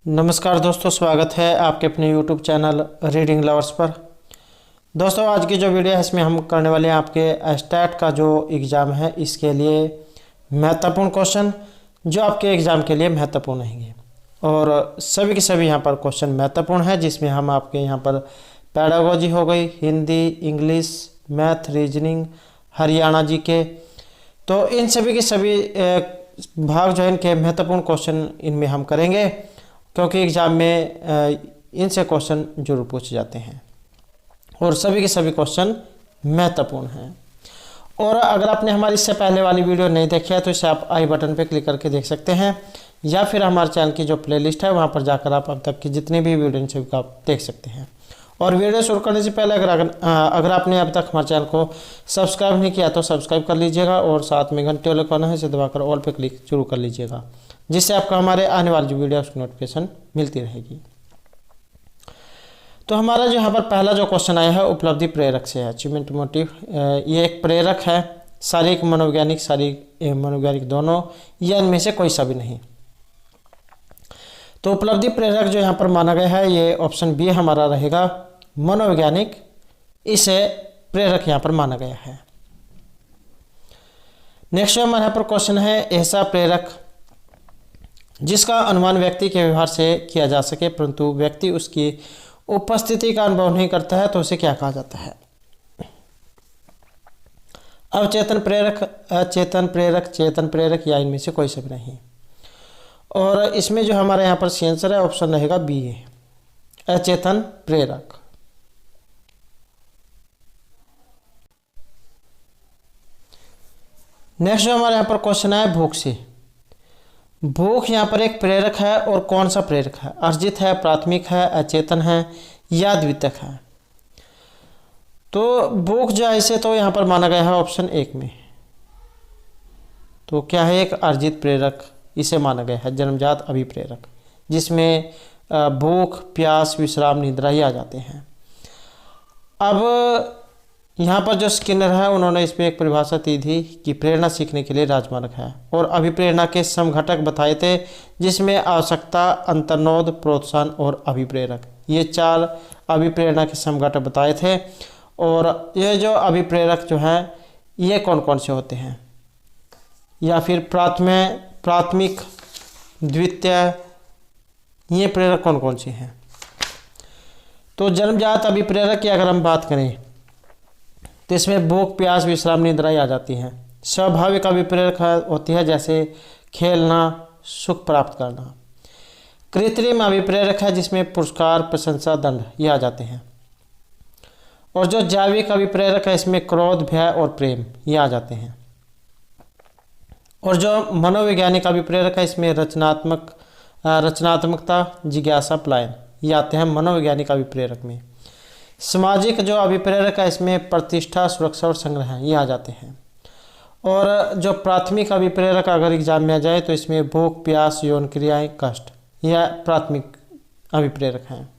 नमस्कार दोस्तों, स्वागत है आपके अपने यूट्यूब चैनल रीडिंग लवर्स पर। दोस्तों, आज की जो वीडियो है इसमें हम करने वाले हैं आपके स्टैट का जो एग्ज़ाम है इसके लिए महत्वपूर्ण क्वेश्चन जो आपके एग्ज़ाम के लिए महत्वपूर्ण रहेंगे। और सभी के सभी यहाँ पर क्वेश्चन महत्वपूर्ण है, जिसमें हम आपके यहाँ पर पैडागोजी हो गई, Hindi, English, math, reasoning, Haryana G K, तो इन सभी के सभी भाग जो है इनके महत्वपूर्ण क्वेश्चन इनमें हम करेंगे, क्योंकि एग्ज़ाम में इनसे क्वेश्चन जरूर पूछे जाते हैं और सभी के सभी क्वेश्चन महत्वपूर्ण हैं। और अगर आपने हमारी इससे पहले वाली वीडियो नहीं देखी है तो इसे आप आई बटन पर क्लिक करके देख सकते हैं, या फिर हमारे चैनल की जो प्लेलिस्ट है वहाँ पर जाकर आप अब तक की जितनी भी वीडियो सभी को आप देख सकते हैं। और वीडियो शुरू करने से पहले अगर आपने अब तक हमारे चैनल को सब्सक्राइब नहीं किया तो सब्सक्राइब कर लीजिएगा और साथ में घंटे वाले कोना है इसे दबाकर ऑल पे क्लिक जरूर कर लीजिएगा, जिससे आपको हमारे आने वाली जो वीडियो उसकी नोटिफिकेशन मिलती रहेगी। तो हमारा जो यहाँ पर पहला जो क्वेश्चन आया है उपलब्धि प्रेरक से है, अचीवमेंट मोटिव। ये एक प्रेरक है, शारीरिक मनोवैज्ञानिक दोनों, या इनमें से कोई सा भी नहीं। तो उपलब्धि प्रेरक जो यहाँ पर माना गया है ये ऑप्शन बी हमारा रहेगा, मनोवैज्ञानिक इसे प्रेरक यहाँ पर माना गया है। नेक्स्ट जो हमारे यहाँ पर क्वेश्चन है, ऐसा प्रेरक जिसका अनुमान व्यक्ति के व्यवहार से किया जा सके परंतु व्यक्ति उसकी उपस्थिति का अनुभव नहीं करता है, तो उसे क्या कहा जाता है? अवचेतन प्रेरक, अचेतन प्रेरक, चेतन प्रेरक, या इनमें से कोई सा भी नहीं। और इसमें जो हमारे यहाँ पर सी आंसर है ऑप्शन रहेगा बी है, अचेतन प्रेरक। नेक्स्ट जो हमारे यहाँ पर क्वेश्चन है भूख से। भूख यहाँ पर एक प्रेरक है, और कौन सा प्रेरक है? अर्जित है, प्राथमिक है, अचेतन है, या द्वितीयक है? तो भूख जो है इसे तो यहाँ पर माना गया है ऑप्शन एक में, तो क्या है? एक अर्जित प्रेरक इसे माना गया है, जन्मजात अभिप्रेरक, जिसमें भूख, प्यास, विश्राम, निद्रा ही आ जाते हैं। अब यहाँ पर जो स्किनर है उन्होंने इसमें एक परिभाषा दी थी कि प्रेरणा सीखने के लिए राजमार्ग है, और अभिप्रेरणा के समघटक बताए थे, जिसमें आवश्यकता, अंतर्नोद, प्रोत्साहन और अभिप्रेरक, ये चार अभिप्रेरणा के समघटक बताए थे। और ये जो अभिप्रेरक जो है ये कौन कौन से होते हैं, या फिर प्राथमिक, द्वितीय, ये प्रेरक कौन कौन से हैं? तो जन्मजात अभिप्रेरक की अगर हम बात करें तो इसमें भूख, प्यास, विश्राम, निद्रा आ जाती हैं। स्वाभाविक अभिप्रेरक होती है, जैसे खेलना, सुख प्राप्त करना। कृत्रिम अभिप्रेरक है, जिसमें पुरस्कार, प्रशंसा, दंड ये आ जाते हैं। और जो जैविक अभिप्रेरक है इसमें क्रोध, भय और प्रेम ये आ जाते हैं। और जो मनोवैज्ञानिक अभिप्रेरक है इसमें रचनात्मकता, जिज्ञासा, पलायन ये आते हैं मनोवैज्ञानिक अभिप्रेरक में। सामाजिक जो अभिप्रेरक है इसमें प्रतिष्ठा, सुरक्षा और संग्रह ये आ जाते हैं। और जो प्राथमिक अभिप्रेरक अगर एग्जाम में आ जाए तो इसमें भूख, प्यास, यौन क्रियाएं, कष्ट यह प्राथमिक अभिप्रेरक हैं।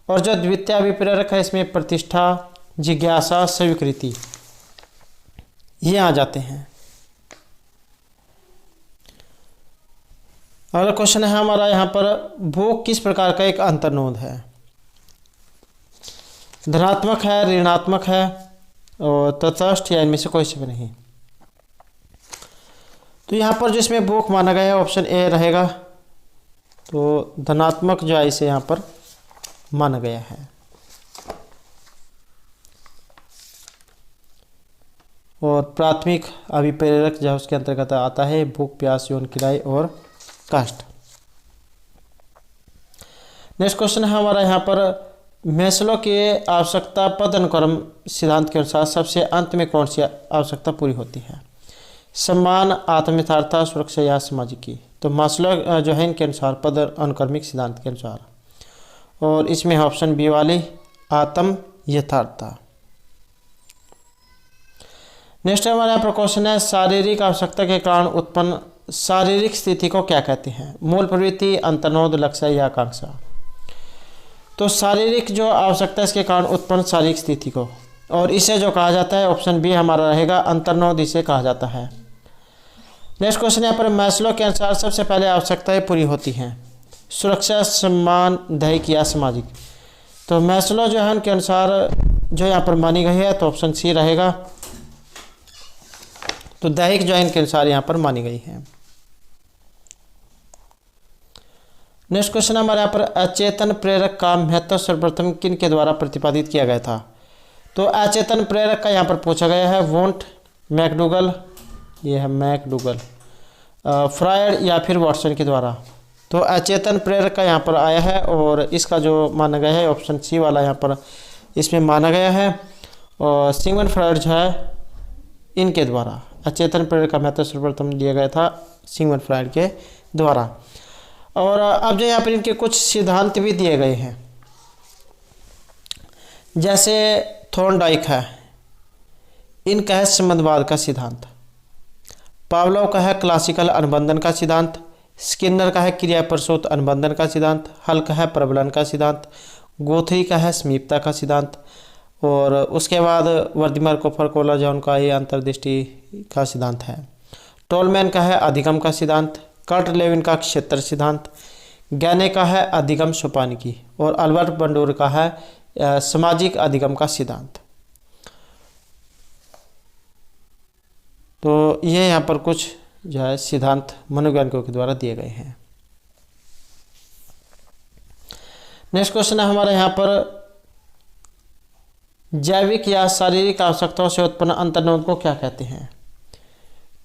और जो द्वितीय अभिप्रेरक है इसमें प्रतिष्ठा, जिज्ञासा, स्वीकृति ये आ जाते हैं। अगला क्वेश्चन है हमारा यहाँ पर, भूख किस प्रकार का एक अंतर्नोद है? धनात्मक है, ऋणात्मक है, और तटस्थ, या इनमें से कोई से भी नहीं। तो यहाँ पर जो इसमें भूख माना गया है ऑप्शन ए रहेगा, तो धनात्मक जो है इसे यहाँ पर माना गया है। और प्राथमिक अभिप्रेरक जो है उसके अंतर्गत आता है भूख, प्यास, यौन क्रियाएं और कष्ट। नेक्स्ट क्वेश्चन है हमारा यहाँ पर, मैस्लो के आवश्यकता पद अनुक्रम सिद्धांत के अनुसार सबसे अंत में कौन सी आवश्यकता पूरी होती है? सम्मान, आत्मयथार्थता, सुरक्षा या सामाजिकी? तो मैस्लो जो है इनके अनुसार पद अनुक्रमिक सिद्धांत के अनुसार, और इसमें ऑप्शन बी वाली आत्म यथार्थता। नेक्स्ट हमारे यहाँ पर क्वेश्चन है, शारीरिक आवश्यकता के कारण उत्पन्न शारीरिक स्थिति को क्या कहते हैं? मूल प्रवृत्ति, अंतर्नोद, लक्ष्य या आकांक्षा? तो शारीरिक जो आवश्यकता इसके कारण उत्पन्न शारीरिक स्थिति को, और इसे जो कहा जाता है ऑप्शन बी हमारा रहेगा, अंतर्नोद इसे कहा जाता है। नेक्स्ट क्वेश्चन यहाँ पर, मैस्लो के अनुसार सबसे पहले आवश्यकताएं पूरी होती हैं सुरक्षा, सम्मान, दैहिक या सामाजिक। तो मैस्लो जो है उनके अनुसार जो यहाँ पर मानी गई है तो ऑप्शन सी रहेगा। तो दैहिक जो है इनके अनुसार यहाँ पर मानी गई है। नेक्स्ट क्वेश्चन हमारे यहाँ पर अचेतन प्रेरक का महत्व सर्वप्रथम किन के द्वारा प्रतिपादित किया गया था। तो अचेतन प्रेरक का यहाँ पर पूछा गया है वोंट, मैकडूगल, ये है मैकडूगल, फ्रायड या फिर वाटसन के द्वारा। तो अचेतन प्रेरक का यहाँ पर आया है और इसका जो माना गया है ऑप्शन सी वाला यहाँ पर इसमें माना गया है। और सिगमंड फ्रायड जो है इनके द्वारा अचेतन प्रेरक का महत्व सर्वप्रथम दिया गया था सिगमंड फ्रायड के द्वारा। और अब जो यहाँ पर इनके कुछ सिद्धांत भी दिए गए हैं, जैसे थॉर्नडाइक है, इनका है संबंधवाद का सिद्धांत, पावलोव का है क्लासिकल अनुबंधन का सिद्धांत, स्किनर का है क्रियाप्रसूत अनुबंधन का सिद्धांत, हल का है प्रबलन का सिद्धांत, गोथरी का है समीपता का सिद्धांत, और उसके बाद वर्दिमर कोफर-कोहलर जो उनका ये अंतर्दृष्टि का सिद्धांत है। टोलमैन का है अधिगम का सिद्धांत, कर्ट लेविन का क्षेत्र सिद्धांत, गैने का है अधिगम सोपानिकी, और अल्बर्ट बंडूर का है सामाजिक अधिगम का सिद्धांत। तो ये यहाँ पर कुछ जो है सिद्धांत मनोवैज्ञानिकों के द्वारा दिए गए हैं। नेक्स्ट क्वेश्चन है हमारे यहाँ पर जैविक या शारीरिक आवश्यकताओं से उत्पन्न अंतर्नोद को क्या कहते हैं।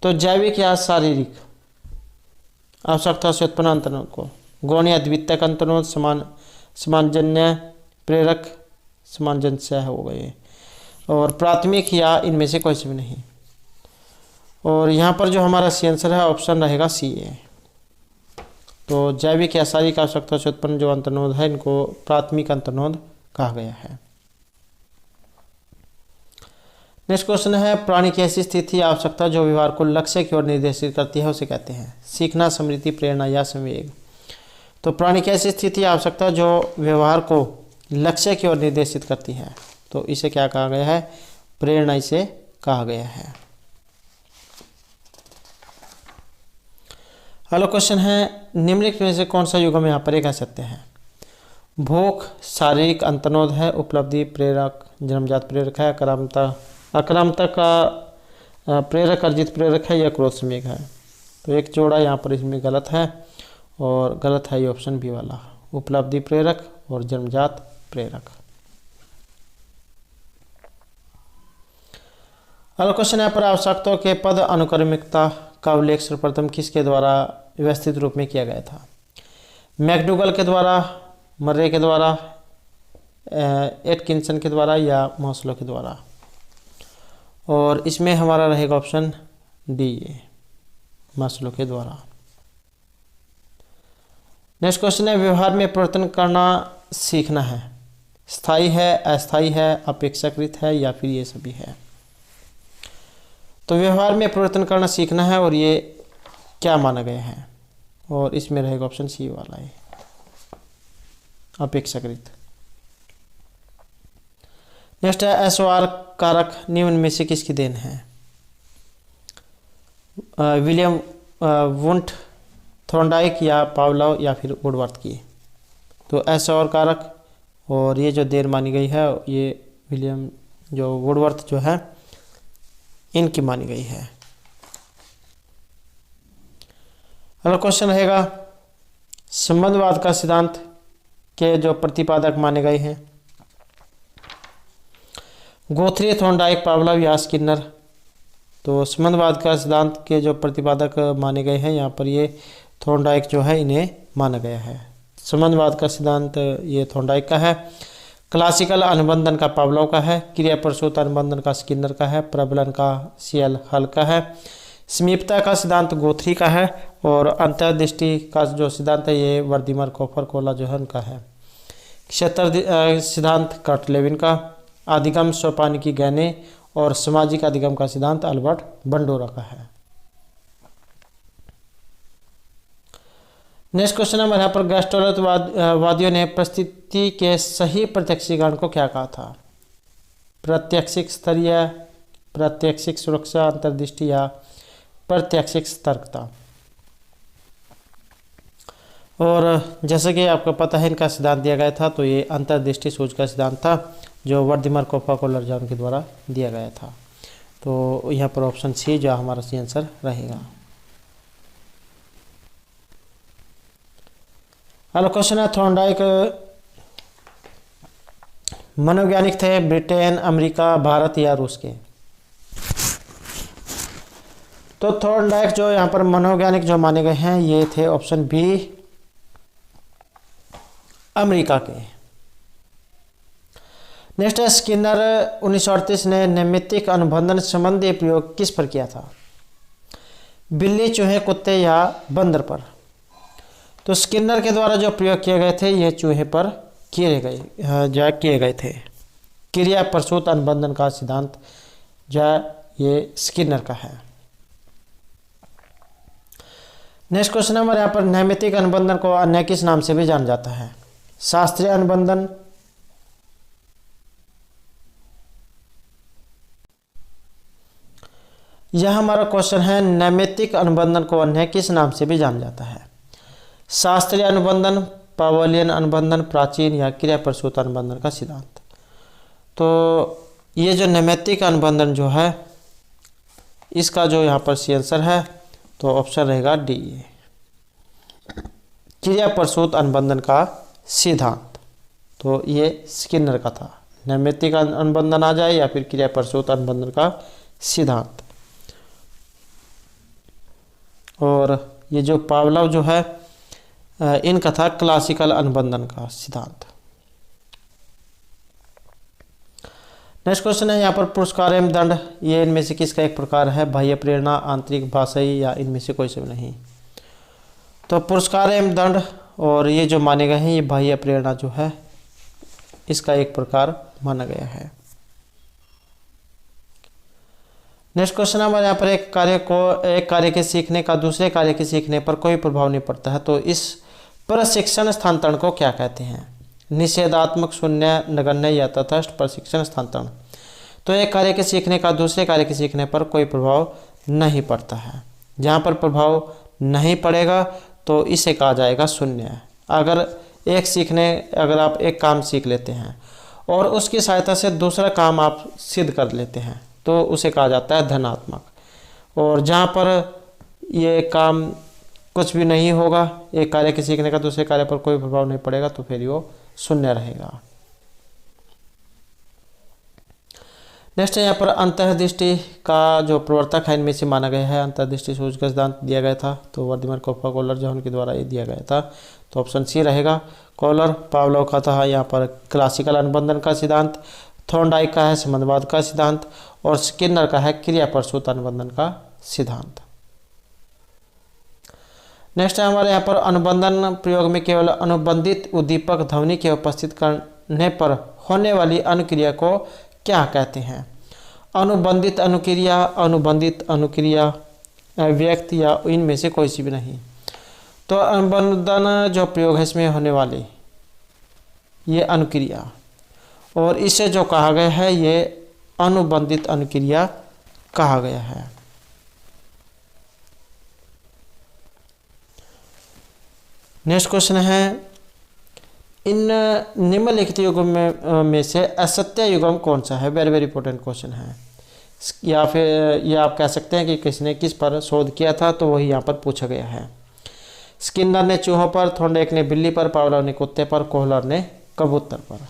तो जैविक या शारीरिक आवश्यकता से उत्पन्न अंतर्नोद को गौण या द्वितीयक अंतर्नोद, समानजन्य प्रेरक, समानजन्य हो गए, और प्राथमिक या इनमें से कोई से भी नहीं। और यहाँ पर जो हमारा सी आंसर है ऑप्शन रहेगा सी ए। तो जैविक या शारीरिक आवश्यकता से उत्पन्न जो अंतर्नोद है इनको प्राथमिक अंतर्नोद कहा गया है। नेक्स्ट क्वेश्चन है प्राणी की ऐसी स्थिति आवश्यकता जो व्यवहार को लक्ष्य की ओर निर्देशित करती है उसे कहते हैं। सीखना, स्मृति, प्रेरणा या संवेग। तो प्राणी की ऐसी स्थिति आवश्यकता जो व्यवहार को लक्ष्य की ओर निर्देशित करती है तो इसे क्या कहा गया है, प्रेरणा इसे कहा गया है। अगला क्वेश्चन है निम्नलिखित में से कौन सा युग्म यहाँ पर कह सकते हैं। भूख शारीरिक अंतर्नोद है, उपलब्धि प्रेरक जन्मजात प्रेरक है, आक्रामकता का प्रेरक अर्जित प्रेरक है या क्रोध संवेग है। तो एक जोड़ा यहाँ पर इसमें गलत है और गलत है ये ऑप्शन बी वाला, उपलब्धि प्रेरक और जन्मजात प्रेरक। अगला क्वेश्चन यहाँ पर आवश्यकताओं के पद अनुक्रमिकता का उल्लेख सर्वप्रथम किसके द्वारा व्यवस्थित रूप में किया गया था। मैकडूगल के द्वारा, मर्रे के द्वारा, एटकिंसन के द्वारा या मॉस्लो के द्वारा। और इसमें हमारा रहेगा ऑप्शन डी, मॉस्लो के द्वारा। नेक्स्ट क्वेश्चन है व्यवहार में परिवर्तन करना सीखना है, स्थायी है, अस्थायी है, अपेक्षाकृत है या फिर ये सभी है। तो व्यवहार में परिवर्तन करना सीखना है और ये क्या माना गया है, और इसमें रहेगा ऑप्शन सी वाला है, अपेक्षाकृत। नेक्स्ट है एसओआर कारक निम्न में से किसकी देन है। विलियम वुंट, थॉर्नडाइक या पावलोव या फिर वुडवर्थ की। तो एसओआर कारक और ये जो देन मानी गई है ये विलियम जो वुडवर्थ जो है इनकी मानी गई है। अगला क्वेश्चन रहेगा संबंधवाद का सिद्धांत के जो प्रतिपादक माने गए हैं। गोथरी, थॉर्नडाइक, पावलोव या स्किनर। तो संबंधवाद का सिद्धांत के जो प्रतिपादक माने गए हैं यहाँ पर ये थॉर्नडाइक जो है इन्हें माना गया है। संबंधवाद का सिद्धांत ये थॉर्नडाइक का है, क्लासिकल अनुबंधन का पावलोव का है, क्रियाप्रसूत अनुबंधन का स्किनर का है, प्रबलन का सीएल हल का है, समीपता का सिद्धांत गोथरी का है, और अंतर्दृष्टि का जो सिद्धांत है ये वर्दिमर कोफर-कोहलर जो है उनका है। क्षेत्र सिद्धांत कर्ट लेविन का, अधिगम सोपानिकी गैने, और सामाजिक अधिगम का सिद्धांत अल्बर्ट बंडोरा का है। नेक्स्ट क्वेश्चन हमारे यहाँ पर गैस्टोलत वादियों ने परिस्थिति के सही प्रत्यक्षीकरण को क्या कहा था। प्रत्यक्षिक स्तरीय, प्रत्यक्षिक सुरक्षा, अंतर्दृष्टि या प्रत्यक्षिक सतर्कता। और जैसे कि आपको पता है इनका सिद्धांत दिया गया था, तो ये अंतर्दृष्टि सूझ का सिद्धांत था जो वर्दिमर कोप्पा कोलर जॉन के द्वारा दिया गया था। तो यहाँ पर ऑप्शन सी जो हमारा सी आंसर रहेगा। अगला क्वेश्चन है, थॉर्नडाइक मनोवैज्ञानिक थे ब्रिटेन, अमेरिका, भारत या रूस के? तो थॉर्नडाइक जो यहाँ पर मनोवैज्ञानिक जो माने गए हैं ये थे ऑप्शन बी अमेरिका के। नेक्स्ट है, स्किनर 1938 ने नैमित्तिक अनुबंधन संबंधी प्रयोग किस पर किया था? बिल्ली, चूहे, कुत्ते या बंदर पर? तो स्किनर के द्वारा जो प्रयोग किए गए थे ये चूहे पर किए गए थे। क्रिया प्रसूत अनुबंधन का सिद्धांत जो ये स्किनर का है। नेक्स्ट क्वेश्चन हमारे यहाँ पर, नैमित्तिक अनुबंधन को अन्य किस नाम से भी जाना जाता है? शास्त्रीय अनुबंधन, यह हमारा क्वेश्चन है। नैमित्तिक अनुबंधन को अन्य किस नाम से भी जाना जाता है? शास्त्रीय अनुबंधन, पावलियन अनुबंधन, प्राचीन या क्रिया प्रसूत अनुबंधन का सिद्धांत? तो ये जो नैमित्तिक अनुबंधन जो है इसका जो यहाँ पर सी आंसर है तो ऑप्शन रहेगा डी, क्रिया प्रसूत अनुबंधन का सिद्धांत। तो ये स्किनर का था। नैमित्तिक अनुबंधन आ जाए या फिर क्रिया प्रसूत अनुबंधन का सिद्धांत। और ये जो पावलोव जो है इनका था क्लासिकल अनुबंधन का सिद्धांत। नेक्स्ट क्वेश्चन है यहाँ पर, पुरस्कार एवं दंड ये इनमें से किसका एक प्रकार है? बाह्य प्रेरणा, आंतरिक, भाषाई या इनमें से कोई से नहीं? तो पुरस्कार एवं दंड और ये जो माने गए हैं ये बाह्य प्रेरणा जो है इसका एक प्रकार माना गया है। नेक्स्ट क्वेश्चन हमारे यहाँ पर, एक कार्य के सीखने का दूसरे कार्य के सीखने पर कोई प्रभाव नहीं पड़ता है, तो इस प्रशिक्षण स्थानांतरण को क्या कहते हैं? निषेधात्मक, शून्य, नगण्य या तटस्थ प्रशिक्षण स्थानांतरण? तो एक कार्य के सीखने का दूसरे कार्य के सीखने पर कोई प्रभाव नहीं पड़ता है। जहाँ पर प्रभाव नहीं पड़ेगा तो इसे कहा जाएगा शून्य। अगर आप एक काम सीख लेते हैं और उसकी सहायता से दूसरा काम आप सिद्ध कर लेते हैं तो उसे कहा जाता है धनात्मक। और जहाँ पर ये काम कुछ भी नहीं होगा, एक कार्य के सीखने का दूसरे कार्य पर कोई प्रभाव नहीं पड़ेगा, तो फिर वो शून्य रहेगा। नेक्स्ट है यहाँ पर, अंतर्दृष्टि का जो प्रवर्तक है इनमें से माना गया है। अंतर्दृष्टि सूझ का सिद्धांत दिया गया था तो वर्दिमर कोप्पा कोलर जॉन के द्वारा ये दिया गया था, तो ऑप्शन सी रहेगा। कोलर पावलोव का था यहाँ पर क्लासिकल अनुबंधन का सिद्धांत, थॉर्नडाइक का है संबंधवाद का सिद्धांत और स्किनर का है क्रिया प्रसूत अनुबंधन का सिद्धांत। नेक्स्ट है हमारे यहाँ पर, अनुबंधन प्रयोग में केवल अनुबंधित उद्दीपक ध्वनि के उपस्थित करने पर होने वाली अनुक्रिया को क्या कहते हैं? अनुबंधित अनुक्रिया, व्यक्त या इनमें से कोई सी भी नहीं? तो अनुबंधन जो प्रयोग है इसमें होने वाली ये अनुक्रिया, और इसे जो कहा गया है ये अनुबंधित अनुक्रिया कहा गया है। नेक्स्ट क्वेश्चन है, इन निम्नलिखित युग्म में से असत्य युग्म कौन सा है? वेरी वेरी इंपॉर्टेंट क्वेश्चन है। या फिर ये आप कह सकते हैं कि किसने किस पर शोध किया था, तो वही यहाँ पर पूछा गया है। स्किनर ने चूहों पर, थॉर्नडाइक ने बिल्ली पर, पावलोव ने कुत्ते पर, कोहलर ने कबूतर पर।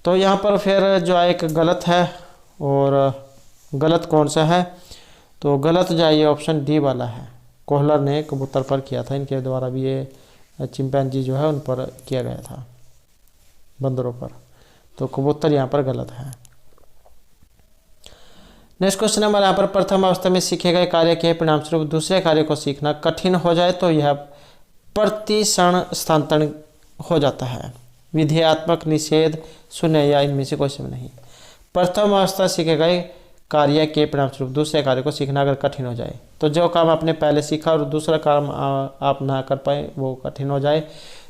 तो यहाँ पर फिर जो एक गलत है, और गलत कौन सा है? तो गलत जो ये ऑप्शन डी वाला है, कोहलर ने कबूतर पर किया था। इनके द्वारा भी ये चिंपैंजी जो है उन पर किया गया था, बंदरों पर, तो कबूतर यहाँ पर गलत है। नेक्स्ट क्वेश्चन हमारे यहाँ पर, प्रथम अवस्था में सीखे गए कार्य के परिणामस्वरूप दूसरे कार्य को सीखना कठिन हो जाए तो यह प्रतिक्षण स्थानांतरण हो जाता है। विधेयात्मक, निषेध, शून्य या इनमें से कोई से नहीं? प्रथम अवस्था सीखे गए कार्य के परिणामस्वरूप दूसरे कार्य को सीखना अगर कठिन हो जाए, तो जो काम आपने पहले सीखा और दूसरा काम आप ना कर पाए वो कठिन हो जाए,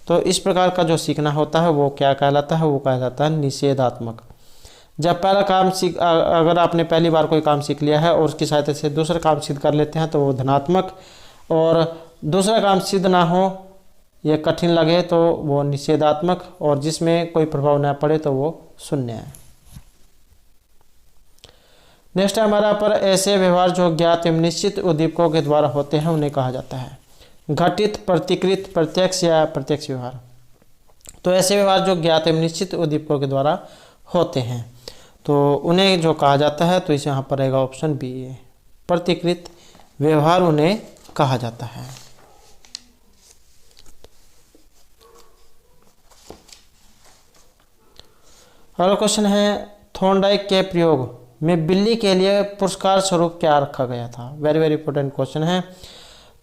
तो इस प्रकार का जो सीखना होता है वो क्या कहलाता है? वो कहलाता है निषेधात्मक। जब पहला काम अगर आपने पहली बार कोई काम सीख लिया है और उसकी सहायता से दूसरा काम सिद्ध कर लेते हैं तो वो धनात्मक, और दूसरा काम सिद्ध ना हो ये कठिन लगे तो वो निषेधात्मक, और जिसमें कोई प्रभाव न पड़े तो वो शून्य है। नेक्स्ट है हमारा पर ऐसे व्यवहार जो ज्ञात एवं निश्चित उद्दीपकों के द्वारा होते हैं उन्हें कहा जाता है घटित, प्रतिकृत, प्रत्यक्ष या प्रत्यक्ष व्यवहार। तो ऐसे व्यवहार जो ज्ञात एवं निश्चित उद्दीपकों के द्वारा होते हैं तो उन्हें जो कहा जाता है, तो इसे यहाँ पर रहेगा ऑप्शन बी, प्रतिकृत व्यवहार उन्हें कहा जाता है। अगला क्वेश्चन है थॉर्नडाइक के प्रयोग में बिल्ली के लिए पुरस्कार स्वरूप क्या रखा गया था। वेरी वेरी इंपॉर्टेंट क्वेश्चन है।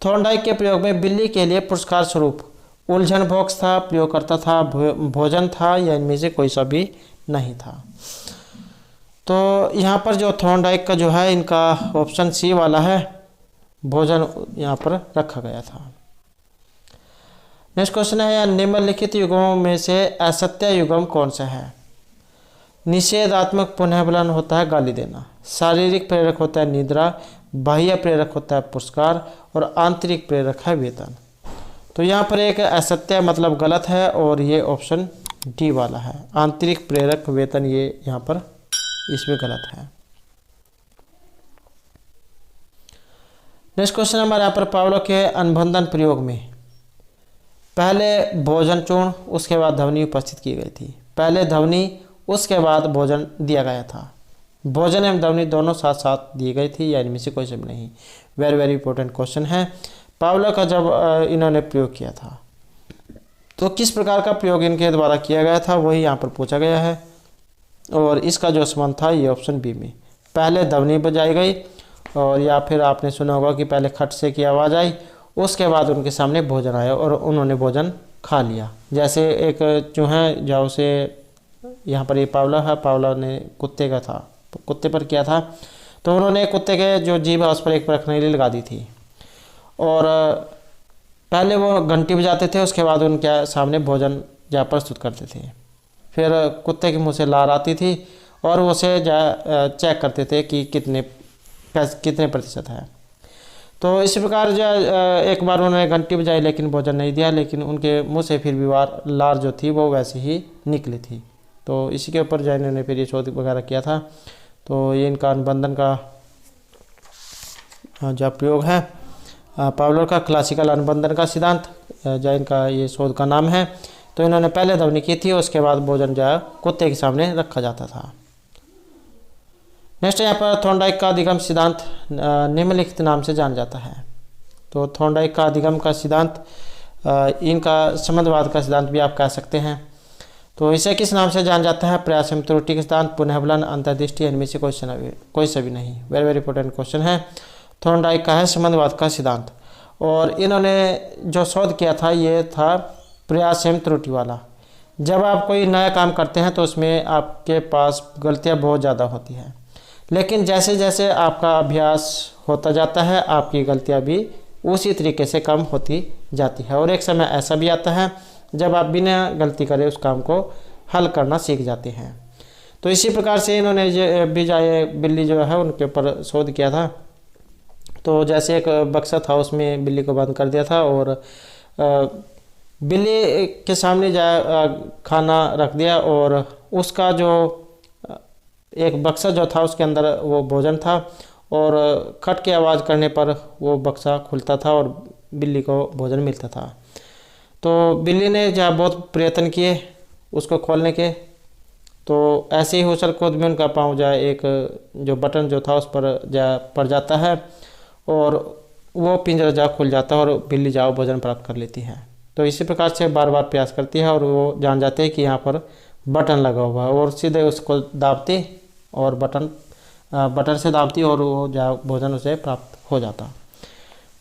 थॉर्नडाइक के प्रयोग में बिल्ली के लिए पुरस्कार स्वरूप उलझन बॉक्स था, प्रयोगकर्ता था, भोजन था, या इनमें से कोई सा भी नहीं था। तो यहाँ पर जो थॉर्नडाइक का जो है इनका ऑप्शन सी वाला है, भोजन यहाँ पर रखा गया था। नेक्स्ट क्वेश्चन है निम्नलिखित युग्मों में से असत्य युग्म कौन सा है। निषेधात्मक पुनर्बलन होता है गाली देना, शारीरिक प्रेरक होता है निद्रा, बाह्य प्रेरक होता है पुरस्कार, और आंतरिक प्रेरक है वेतन। तो यहाँ पर एक असत्य मतलब गलत है, और ये ऑप्शन डी वाला है, आंतरिक प्रेरक वेतन, ये यहाँ पर इसमें गलत है। नेक्स्ट क्वेश्चन हमारे यहाँ पर पावलो के अनुबंधन प्रयोग में पहले भोजन चूर्ण उसके बाद ध्वनि उपस्थित की गई थी। पहले ध्वनि उसके बाद भोजन दिया गया था। भोजन एवं ध्वनि दोनों साथ साथ दी गई थी, या इनमें से कोई सब नहीं। वेरी वेरी इंपॉर्टेंट क्वेश्चन है। पावलो का जब इन्होंने प्रयोग किया था तो किस प्रकार का प्रयोग इनके द्वारा किया गया था वही यहाँ पर पूछा गया है, और इसका जो संबंध था ये ऑप्शन बी में, पहले ध्वनि बजाई गई, और या फिर आपने सुना होगा कि पहले खट से की आवाज़ आई, उसके बाद उनके सामने भोजन आया और उन्होंने भोजन खा लिया। जैसे एक चूहा जाओ से यहाँ पर ये पावला है, पावला ने कुत्ते का था, कुत्ते पर किया था, तो उन्होंने कुत्ते के जो जीभ है उस पर एक परखने के लिए लगा दी थी, और पहले वो घंटी बजाते थे, उसके बाद उनके सामने भोजन जा प्रस्तुत करते थे। फिर कुत्ते के मुंह से लार आती थी और उसे चेक करते थे कि कितने प्रतिशत है। तो इसी प्रकार जो एक बार उन्होंने घंटी बजाई लेकिन भोजन नहीं दिया, लेकिन उनके मुंह से फिर भी लार जो थी वो वैसे ही निकली थी। तो इसी के ऊपर जो इन्होंने फिर ये शोध वगैरह किया था। तो ये इनका अनुबंधन का जो प्रयोग है पावलो का क्लासिकल अनुबंधन का सिद्धांत, जो इनका ये शोध का नाम है। तो इन्होंने पहले ध्वनि की थी, उसके बाद भोजन जो है कुत्ते के सामने रखा जाता था। नेक्स्ट यहाँ पर थॉर्नडाइक का अधिगम सिद्धांत निम्नलिखित नाम से जाना जाता है। तो थॉर्नडाइक का अधिगम का सिद्धांत, इनका संबंधवाद का सिद्धांत भी आप कह सकते हैं। तो इसे किस नाम से जाना जाता है। प्रयास एवं त्रुटि का सिद्धांत, पुनर्बलन, अंतर्दृष्टि, इनमें से कोई सा भी नहीं। वेरी वेरी इंपॉर्टेंट क्वेश्चन है। थॉर्नडाइक का है संबंधवाद का सिद्धांत, और इन्होंने जो शोध किया था ये था प्रयास एवं त्रुटि वाला। जब आप कोई नया काम करते हैं तो उसमें आपके पास गलतियां बहुत ज़्यादा होती हैं, लेकिन जैसे जैसे आपका अभ्यास होता जाता है आपकी गलतियां भी उसी तरीके से कम होती जाती है, और एक समय ऐसा भी आता है जब आप बिना गलती करे उस काम को हल करना सीख जाते हैं। तो इसी प्रकार से इन्होंने बिल्ली जो है उनके ऊपर शोध किया था। तो जैसे एक बक्सा था उसमें बिल्ली को बंद कर दिया था, और बिल्ली के सामने खाना रख दिया, और उसका जो एक बक्सा जो था उसके अंदर वो भोजन था, और खट की आवाज़ करने पर वो बक्सा खुलता था और बिल्ली को भोजन मिलता था। तो बिल्ली ने बहुत प्रयत्न किए उसको खोलने के, तो ऐसे ही उछल कूद में उनका पाँव एक जो बटन जो था उस पर पड़ जाता है, और वो पिंजरा खुल जाता है और बिल्ली भोजन प्राप्त कर लेती है। तो इसी प्रकार से बार बार प्रयास करती है, और वो जान जाते हैं कि यहाँ पर बटन लगा हुआ है, और सीधे उसको दाबती और बटन से दाबती और वो भोजन उसे प्राप्त हो जाता।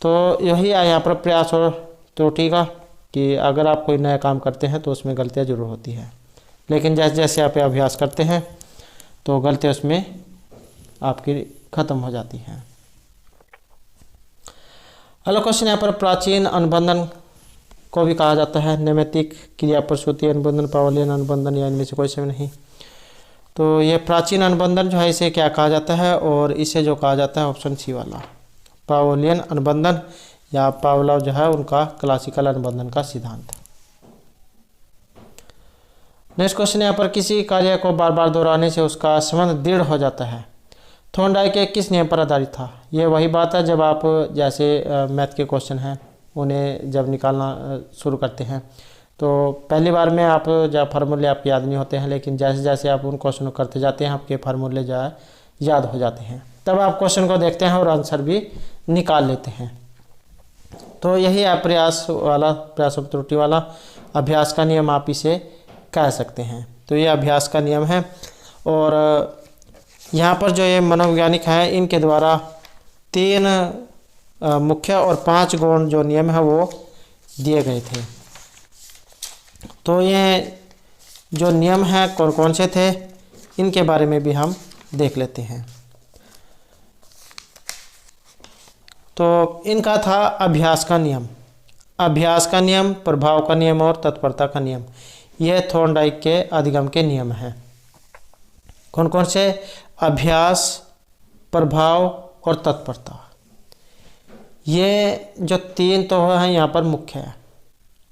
तो यही है यहाँ पर प्रयास और त्रुटि का, कि अगर आप कोई नया काम करते हैं तो उसमें गलतियाँ जरूर होती हैं, लेकिन जैसे जैसे आप अभ्यास करते हैं तो गलतियाँ उसमें आपकी ख़त्म हो जाती हैं। अगला क्वेश्चन यहाँ पर प्राचीन अनुबंधन को भी कहा जाता है नैमित्तिक, क्रिया प्रसूति अनुबंधन, पावलियन अनुबंधन, या इनमें से कोई से नहीं। तो ये प्राचीन अनुबंधन जो है इसे क्या कहा जाता है, और इसे जो कहा जाता है ऑप्शन सी वाला पावलियन अनुबंधन, या पावलोव जो है उनका क्लासिकल अनुबंधन का सिद्धांत। नेक्स्ट क्वेश्चन यहाँ पर किसी कार्य को बार बार दोहराने से उसका संबंध दृढ़ हो जाता है। थॉर्नडाइक के किस नियम पर आधारित था? ये वही बात है जब आप जैसे मैथ के क्वेश्चन हैं उन्हें जब निकालना शुरू करते हैं तो पहली बार में आप जब फार्मूले आपके याद नहीं होते हैं, लेकिन जैसे जैसे आप उन क्वेश्चन को करते जाते हैं आपके फार्मूले जो है याद हो जाते हैं, तब आप क्वेश्चन को देखते हैं और आंसर भी निकाल लेते हैं। तो यही है प्रयास और त्रुटि वाला अभ्यास का नियम आप इसे कह सकते हैं। तो ये अभ्यास का नियम है और यहाँ पर जो ये मनोवैज्ञानिक हैं इनके द्वारा 3 मुख्य और 5 गौण जो नियम है वो दिए गए थे। तो ये जो नियम हैं कौन कौन से थे इनके बारे में भी हम देख लेते हैं। तो इनका था अभ्यास का नियम, प्रभाव का नियम और तत्परता का नियम। यह थॉर्नडाइक के अधिगम के नियम हैं। कौन कौन से? अभ्यास, प्रभाव और तत्परता। ये जो 3 तो हैं यहाँ पर मुख्य है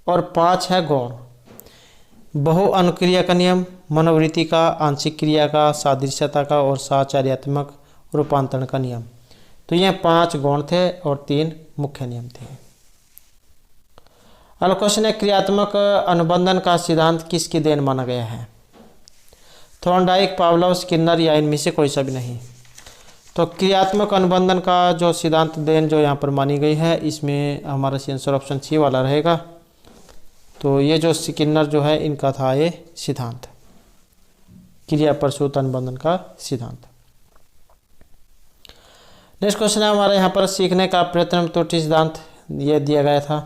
और 5 है गौण। बहु अनुक्रिया का नियम, मनोवृत्ति का, आंशिक क्रिया का, सादृश्यता का और साचार्यात्मक रूपांतरण का नियम। तो ये 5 गौण थे और 3 मुख्य नियम थे। अगला क्वेश्चन है क्रियात्मक अनुबंधन का सिद्धांत किसकी देन माना गया है? थॉर्नडाइक, पावलोव, स्किनर या इनमें से कोई सा भी नहीं। तो क्रियात्मक अनुबंधन का जो सिद्धांत देन जो यहाँ पर मानी गई है इसमें हमारा आंसर ऑप्शन सी वाला रहेगा। तो ये जो स्किनर जो है इनका था ये सिद्धांत, क्रिया प्रसूत अनुबंधन का सिद्धांत। नेक्स्ट क्वेश्चन है हमारे यहाँ पर सीखने का प्रयत्न त्रुटि सिद्धांत ये दिया गया था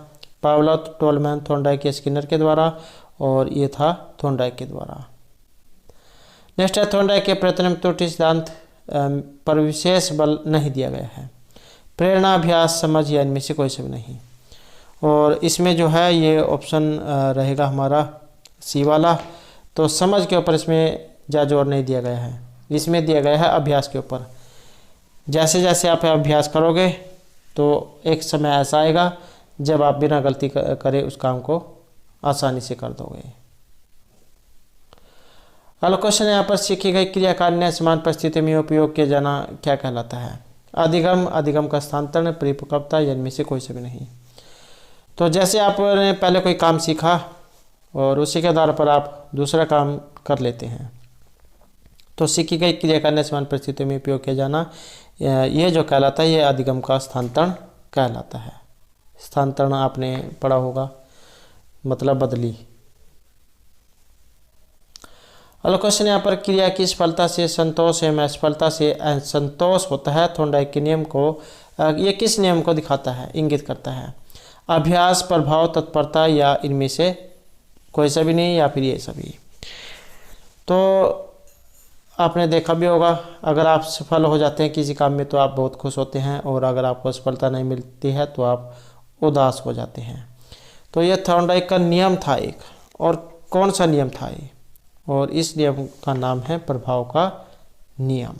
पावलोव, टोलमैन, थॉर्नडाइक या स्किनर के द्वारा और ये था थॉर्नडाइक के द्वारा। नेक्स्ट है थॉर्नडाइक के प्रयत्न त्रुटि सिद्धांत पर विशेष बल नहीं दिया गया है। प्रेरणा, अभ्यास, समझ या इनमें से कोई से भी नहीं। और इसमें जो है ये ऑप्शन रहेगा हमारा सी वाला। तो समझ के ऊपर इसमें ज़्यादा जोर नहीं दिया गया है, इसमें दिया गया है अभ्यास के ऊपर। जैसे जैसे आप अभ्यास करोगे तो एक समय ऐसा आएगा जब आप बिना गलती करे उस काम को आसानी से कर दोगे। अगला क्वेश्चन यहाँ पर सीखी गई क्रिया का अन्य समान परिस्थिति में उपयोग किया जाना क्या कहलाता है? अधिगम, अधिगम का स्थानांतरण, परिपक्वता या इनमें से कोई से भी नहीं। तो जैसे आपने पहले कोई काम सीखा और उसी के आधार पर आप दूसरा काम कर लेते हैं, तो सीखी गई क्रिया का अन्य समान परिस्थिति में उपयोग किया जाना ये जो कहलाता है ये अधिगम का स्थानांतरण कहलाता है। स्थानांतरण आपने पढ़ा होगा, मतलब बदली। अगला क्वेश्चन यहाँ पर क्रिया की सफलता से संतोष एवं असफलता से असंतोष होता है। थॉर्नडाइक के नियम को ये किस नियम को दिखाता है, इंगित करता है? अभ्यास, प्रभाव, तत्परता या इनमें से कोई सा भी नहीं या फिर ये सभी। तो आपने देखा भी होगा अगर आप सफल हो जाते हैं किसी काम में तो आप बहुत खुश होते हैं और अगर आपको सफलता नहीं मिलती है तो आप उदास हो जाते हैं। तो ये थॉर्नडाइक का नियम था एक, और कौन सा नियम था ये? और इस नियम का नाम है प्रभाव का नियम।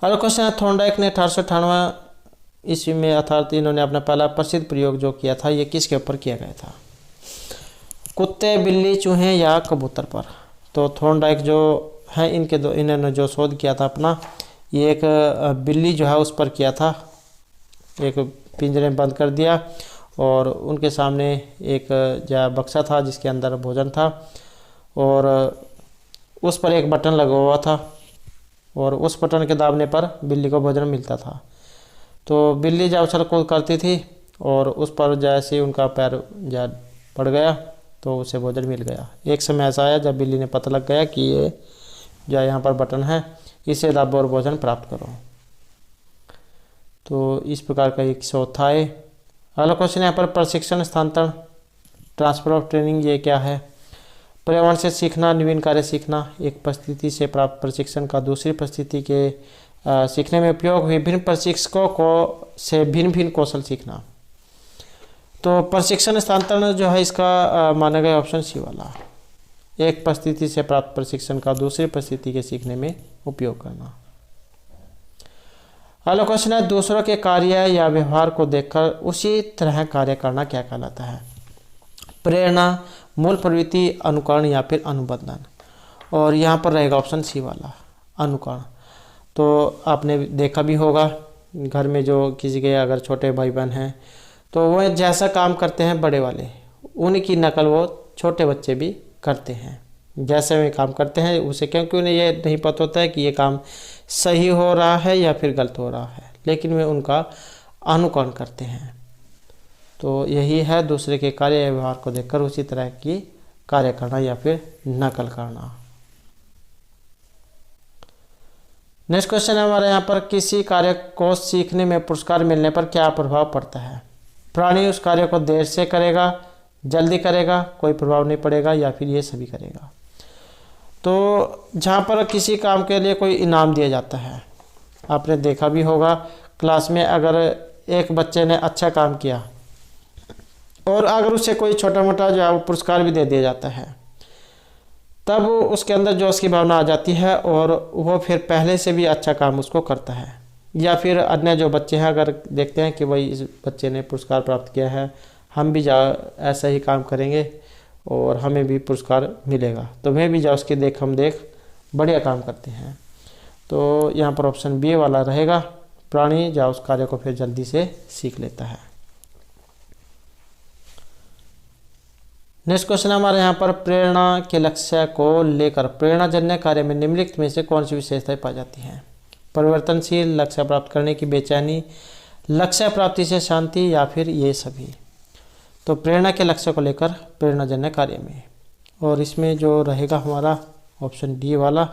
अगला क्वेश्चन है थॉर्नडाइक ने 1898 ईस्वी में अर्थात इन्होंने अपना पहला प्रसिद्ध प्रयोग जो किया था ये किसके ऊपर किया गया था? कुत्ते, बिल्ली, चूहे या कबूतर पर। तो थॉर्नडाइक जो है इन्होंने जो शोध किया था अपना, ये एक बिल्ली जो है उस पर किया था। एक पिंजरे में बंद कर दिया और उनके सामने एक बक्सा था जिसके अंदर भोजन था और उस पर एक बटन लगा हुआ था और उस बटन के दाबने पर बिल्ली को भोजन मिलता था। तो बिल्ली जब उछल कूद करती थी और उस पर जैसे उनका पैर पड़ गया तो उसे भोजन मिल गया। एक समय ऐसा आया जब बिल्ली ने पता लग गया कि ये जो यहाँ पर बटन है इसे दबाओ और भोजन प्राप्त करो। तो इस प्रकार का एक शोध था ये। अगला क्वेश्चन यहाँ पर प्रशिक्षण स्थानांतरण, ट्रांसफर ऑफ ट्रेनिंग ये क्या है? पर्यावरण से सीखना, नवीन कार्य सीखना, एक परिस्थिति से प्राप्त प्रशिक्षण का दूसरी परिस्थिति के सीखने में उपयोग, विभिन्न प्रशिक्षकों को से भिन्न भिन्न कौशल सीखना। तो प्रशिक्षण स्थानांतरण जो है इसका माना गया ऑप्शन सी वाला, एक परिस्थिति से प्राप्त प्रशिक्षण का दूसरी परिस्थिति के सीखने में उपयोग करना। अगला क्वेश्चन है, दूसरों के कार्य या व्यवहार को देखकर उसी तरह कार्य करना क्या कहलाता है? प्रेरणा, मूल प्रवृत्ति, अनुकरण या फिर अनुबंधन। और यहाँ पर रहेगा ऑप्शन सी वाला, अनुकरण। तो आपने देखा भी होगा घर में जो किसी के अगर छोटे भाई बहन हैं तो वह जैसा काम करते हैं बड़े वाले, उन्हीं की नकल वो छोटे बच्चे भी करते हैं। जैसे वे काम करते हैं उसे, क्योंकि उन्हें ये नहीं पता होता है कि ये काम सही हो रहा है या फिर गलत हो रहा है, लेकिन वे उनका अनुकरण करते हैं। तो यही है दूसरे के कार्य या व्यवहार को देखकर उसी तरह की कार्य करना या फिर नकल करना। नेक्स्ट क्वेश्चन है हमारे यहाँ पर, किसी कार्य को सीखने में पुरस्कार मिलने पर क्या प्रभाव पड़ता है? प्राणी उस कार्य को देर से करेगा, जल्दी करेगा, कोई प्रभाव नहीं पड़ेगा या फिर ये सभी करेगा। तो जहाँ पर किसी काम के लिए कोई इनाम दिया जाता है, आपने देखा भी होगा क्लास में, अगर एक बच्चे ने अच्छा काम किया और अगर उसे कोई छोटा मोटा जो है वो पुरस्कार भी दे दिया जाता है, तब उसके अंदर जोश की भावना आ जाती है और वो फिर पहले से भी अच्छा काम उसको करता है। या फिर अन्य जो बच्चे हैं अगर देखते हैं कि भाई इस बच्चे ने पुरस्कार प्राप्त किया है, हम भी ऐसा ही काम करेंगे और हमें भी पुरस्कार मिलेगा, तो वे भी उसके देख हम देख बढ़िया काम करते हैं। तो यहाँ पर ऑप्शन बी वाला रहेगा, प्राणी उस कार्य को फिर जल्दी से सीख लेता है। नेक्स्ट क्वेश्चन हमारे यहाँ पर, प्रेरणा के लक्ष्य को लेकर प्रेरणाजन्य कार्य में निम्नलिखित में से कौन सी विशेषताएं पाई जाती हैं? परिवर्तनशील, लक्ष्य प्राप्त करने की बेचैनी, लक्ष्य प्राप्ति से शांति या फिर ये सभी। तो प्रेरणा के लक्ष्य को लेकर प्रेरणाजन्य कार्य में, और इसमें जो रहेगा हमारा ऑप्शन डी वाला,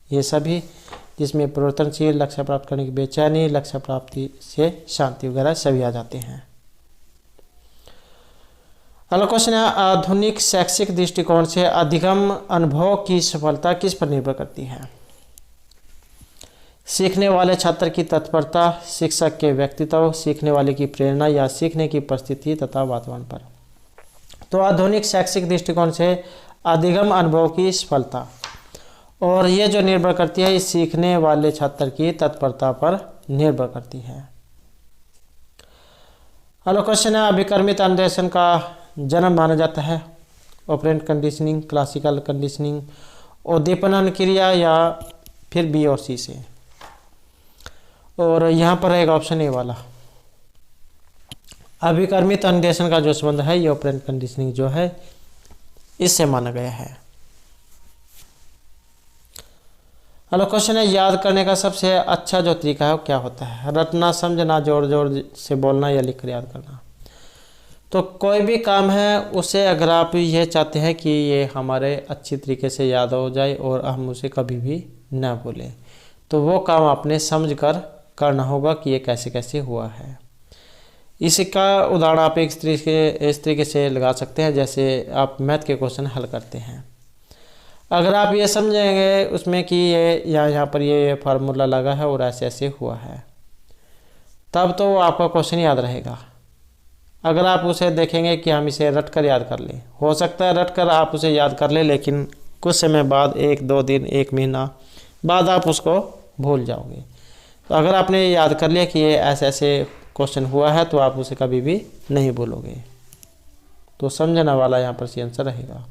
ये सभी, जिसमें परिवर्तनशील, लक्ष्य प्राप्त करने की बेचैनी, लक्ष्य प्राप्ति से शांति वगैरह सभी आ जाते हैं। अगला क्वेश्चन है, आधुनिक शैक्षिक दृष्टिकोण से अधिगम अनुभव की सफलता किस पर निर्भर करती है? सीखने वाले छात्र की तत्परता, शिक्षक के व्यक्तित्व, सीखने वाले की प्रेरणा या सीखने की परिस्थिति तथा वातावरण पर। तो आधुनिक शैक्षिक दृष्टिकोण से अधिगम अनुभव की सफलता, और ये जो निर्भर करती है इस सीखने वाले छात्र की तत्परता पर निर्भर करती है। अगला क्वेश्चन है, अभिकर्मित अन्वेषण का जन्म माना जाता है? ऑपरेंट कंडीशनिंग, क्लासिकल कंडीशनिंग, उद्दीपन क्रिया या फिर बी और सी से। और यहाँ पर रहेगा ऑप्शन ए वाला, अभिकर्मित अन्वेषण का जो संबंध है ये ऑपरेंट कंडीशनिंग जो है इससे माना गया है। अगला क्वेश्चन है, याद करने का सबसे अच्छा जो तरीका है वो क्या होता है? रटना, समझना, जोर जोर से बोलना या लिखकर याद करना। तो कोई भी काम है उसे अगर आप ये चाहते हैं कि ये हमारे अच्छी तरीके से याद हो जाए और हम उसे कभी भी ना भूलें, तो वो काम आपने समझकर करना होगा कि ये कैसे कैसे हुआ है। इसका उदाहरण आप इस तरीके से लगा सकते हैं, जैसे आप मैथ के क्वेश्चन हल करते हैं। अगर आप ये समझेंगे उसमें कि ये यहाँ पर ये फार्मूला लगा है और ऐसे ऐसे हुआ है, तब तो आपका क्वेश्चन याद रहेगा। अगर आप उसे देखेंगे कि हम इसे रट कर याद कर लें, हो सकता है रट कर आप उसे याद कर लें, लेकिन कुछ समय बाद, 1-2 दिन, 1 महीना बाद आप उसको भूल जाओगे। तो अगर आपने याद कर लिया कि ये ऐसे ऐसे क्वेश्चन हुआ है तो आप उसे कभी भी नहीं भूलोगे। तो समझने वाला यहाँ पर सी आंसर रहेगा।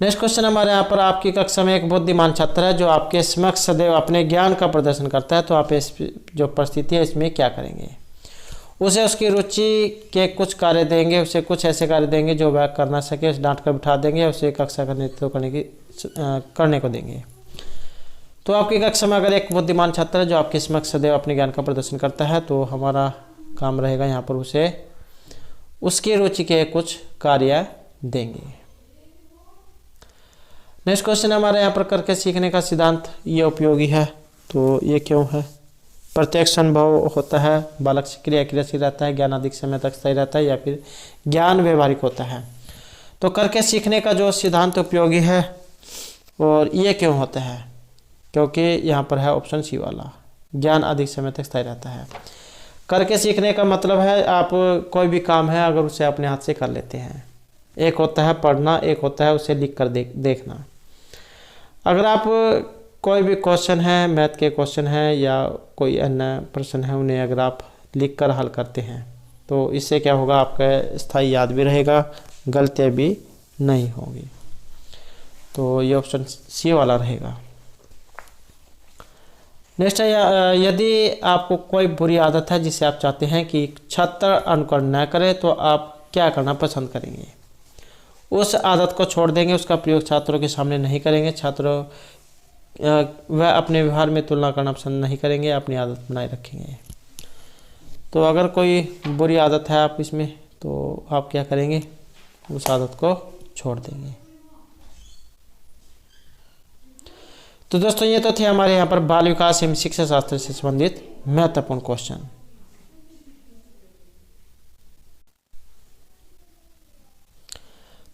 नेक्स्ट क्वेश्चन हमारे यहाँ पर, आपकी कक्षा में एक बुद्धिमान छात्र है जो आपके समक्ष सदैव अपने ज्ञान का प्रदर्शन करता है, तो आप इस जो परिस्थिति है इसमें क्या करेंगे? उसे उसकी रुचि के कुछ कार्य देंगे, उसे कुछ ऐसे कार्य देंगे जो वह कर ना सके, उसे डांट कर बिठा देंगे, उसे कक्षा का नेतृत्व करने को देंगे। तो आपकी कक्षा में अगर एक बुद्धिमान छात्र है जो आपके समक्ष सदैव अपने ज्ञान का प्रदर्शन करता है, तो हमारा काम रहेगा यहाँ पर उसे उसकी रुचि के कुछ कार्य देंगे। नेक्स्ट क्वेश्चन हमारे यहाँ पर, करके सीखने का सिद्धांत ये उपयोगी है, तो ये क्यों है? प्रत्यक्ष अनुभव होता है, बालक क्रियाशील रहता है, ज्ञान अधिक समय तक स्थायी रहता है या फिर ज्ञान व्यवहारिक होता है। तो करके सीखने का जो सिद्धांत उपयोगी है, और ये क्यों होता है? क्योंकि यहाँ पर है ऑप्शन सी वाला, ज्ञान अधिक समय तक स्थायी रहता है। करके सीखने का मतलब है आप कोई भी काम है अगर उसे अपने हाथ से कर लेते हैं। एक होता है पढ़ना, एक होता है उसे लिख कर देखना। अगर आप कोई भी क्वेश्चन है, मैथ के क्वेश्चन है या कोई अन्य प्रश्न है, उन्हें अगर आप लिख कर हल करते हैं तो इससे क्या होगा, आपका स्थायी याद भी रहेगा, गलतियाँ भी नहीं होंगी। तो ये ऑप्शन सी वाला रहेगा। नेक्स्ट है, यदि आपको कोई बुरी आदत है जिसे आप चाहते हैं कि छात्र अनुकरण न करे तो आप क्या करना पसंद करेंगे? उस आदत को छोड़ देंगे, उसका प्रयोग छात्रों के सामने नहीं करेंगे, छात्रों वह अपने व्यवहार में तुलना करना पसंद नहीं करेंगे, अपनी आदत बनाए रखेंगे। तो अगर कोई बुरी आदत है आप इसमें, तो आप क्या करेंगे, उस आदत को छोड़ देंगे। तो दोस्तों ये तो थे हमारे यहाँ पर बाल विकास एवं शिक्षा शास्त्र से संबंधित महत्वपूर्ण क्वेश्चन।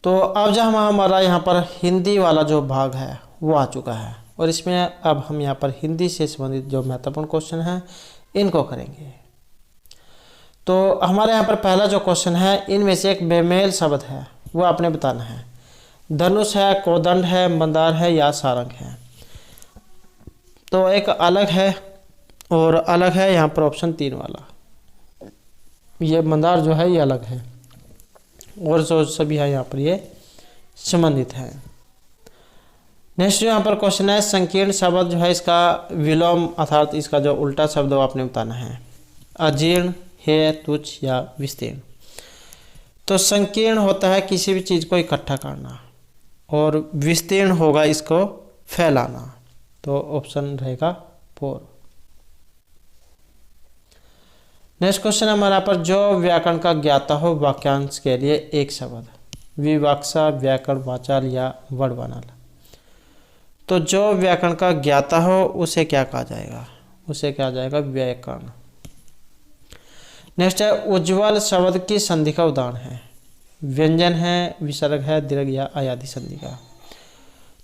तो अब जब हमारा यहाँ पर हिंदी वाला जो भाग है वो आ चुका है, और इसमें अब हम यहाँ पर हिंदी से संबंधित जो महत्वपूर्ण क्वेश्चन हैं इनको करेंगे। तो हमारे यहाँ पर पहला जो क्वेश्चन है, इनमें से एक बेमेल शब्द है वो आपने बताना है। धनुष है, कोदंड है, मंदार है या सारंग है? तो एक अलग है और अलग है, यहाँ पर ऑप्शन 3 वाला। ये मंदार जो है ये अलग है, और जो सभी है यहाँ पर ये संबंधित है। नेक्स्ट जो यहाँ पर क्वेश्चन है, संकीर्ण शब्द जो है इसका विलोम अर्थात इसका जो उल्टा शब्द वो आपने बताना है। अजीर्ण है, तुच्छ या विस्तीर्ण? तो संकीर्ण होता है किसी भी चीज़ को इकट्ठा करना, और विस्तीर्ण होगा इसको फैलाना। तो ऑप्शन रहेगा 4। नेक्स्ट क्वेश्चन हमारा पर, जो व्याकरण का ज्ञाता हो वाक्यांश के लिए एक शब्द, विवक्षा, व्याकरण, वाचाल या वर्णमाला? तो जो व्याकरण का ज्ञाता हो उसे क्या कहा जाएगा, उसे क्या जाएगा, व्याकरण। नेक्स्ट है, उज्ज्वल शब्द की संधि का उदाहरण है। व्यंजन है, विसर्ग है, दीर्घ या अयादि संधि का?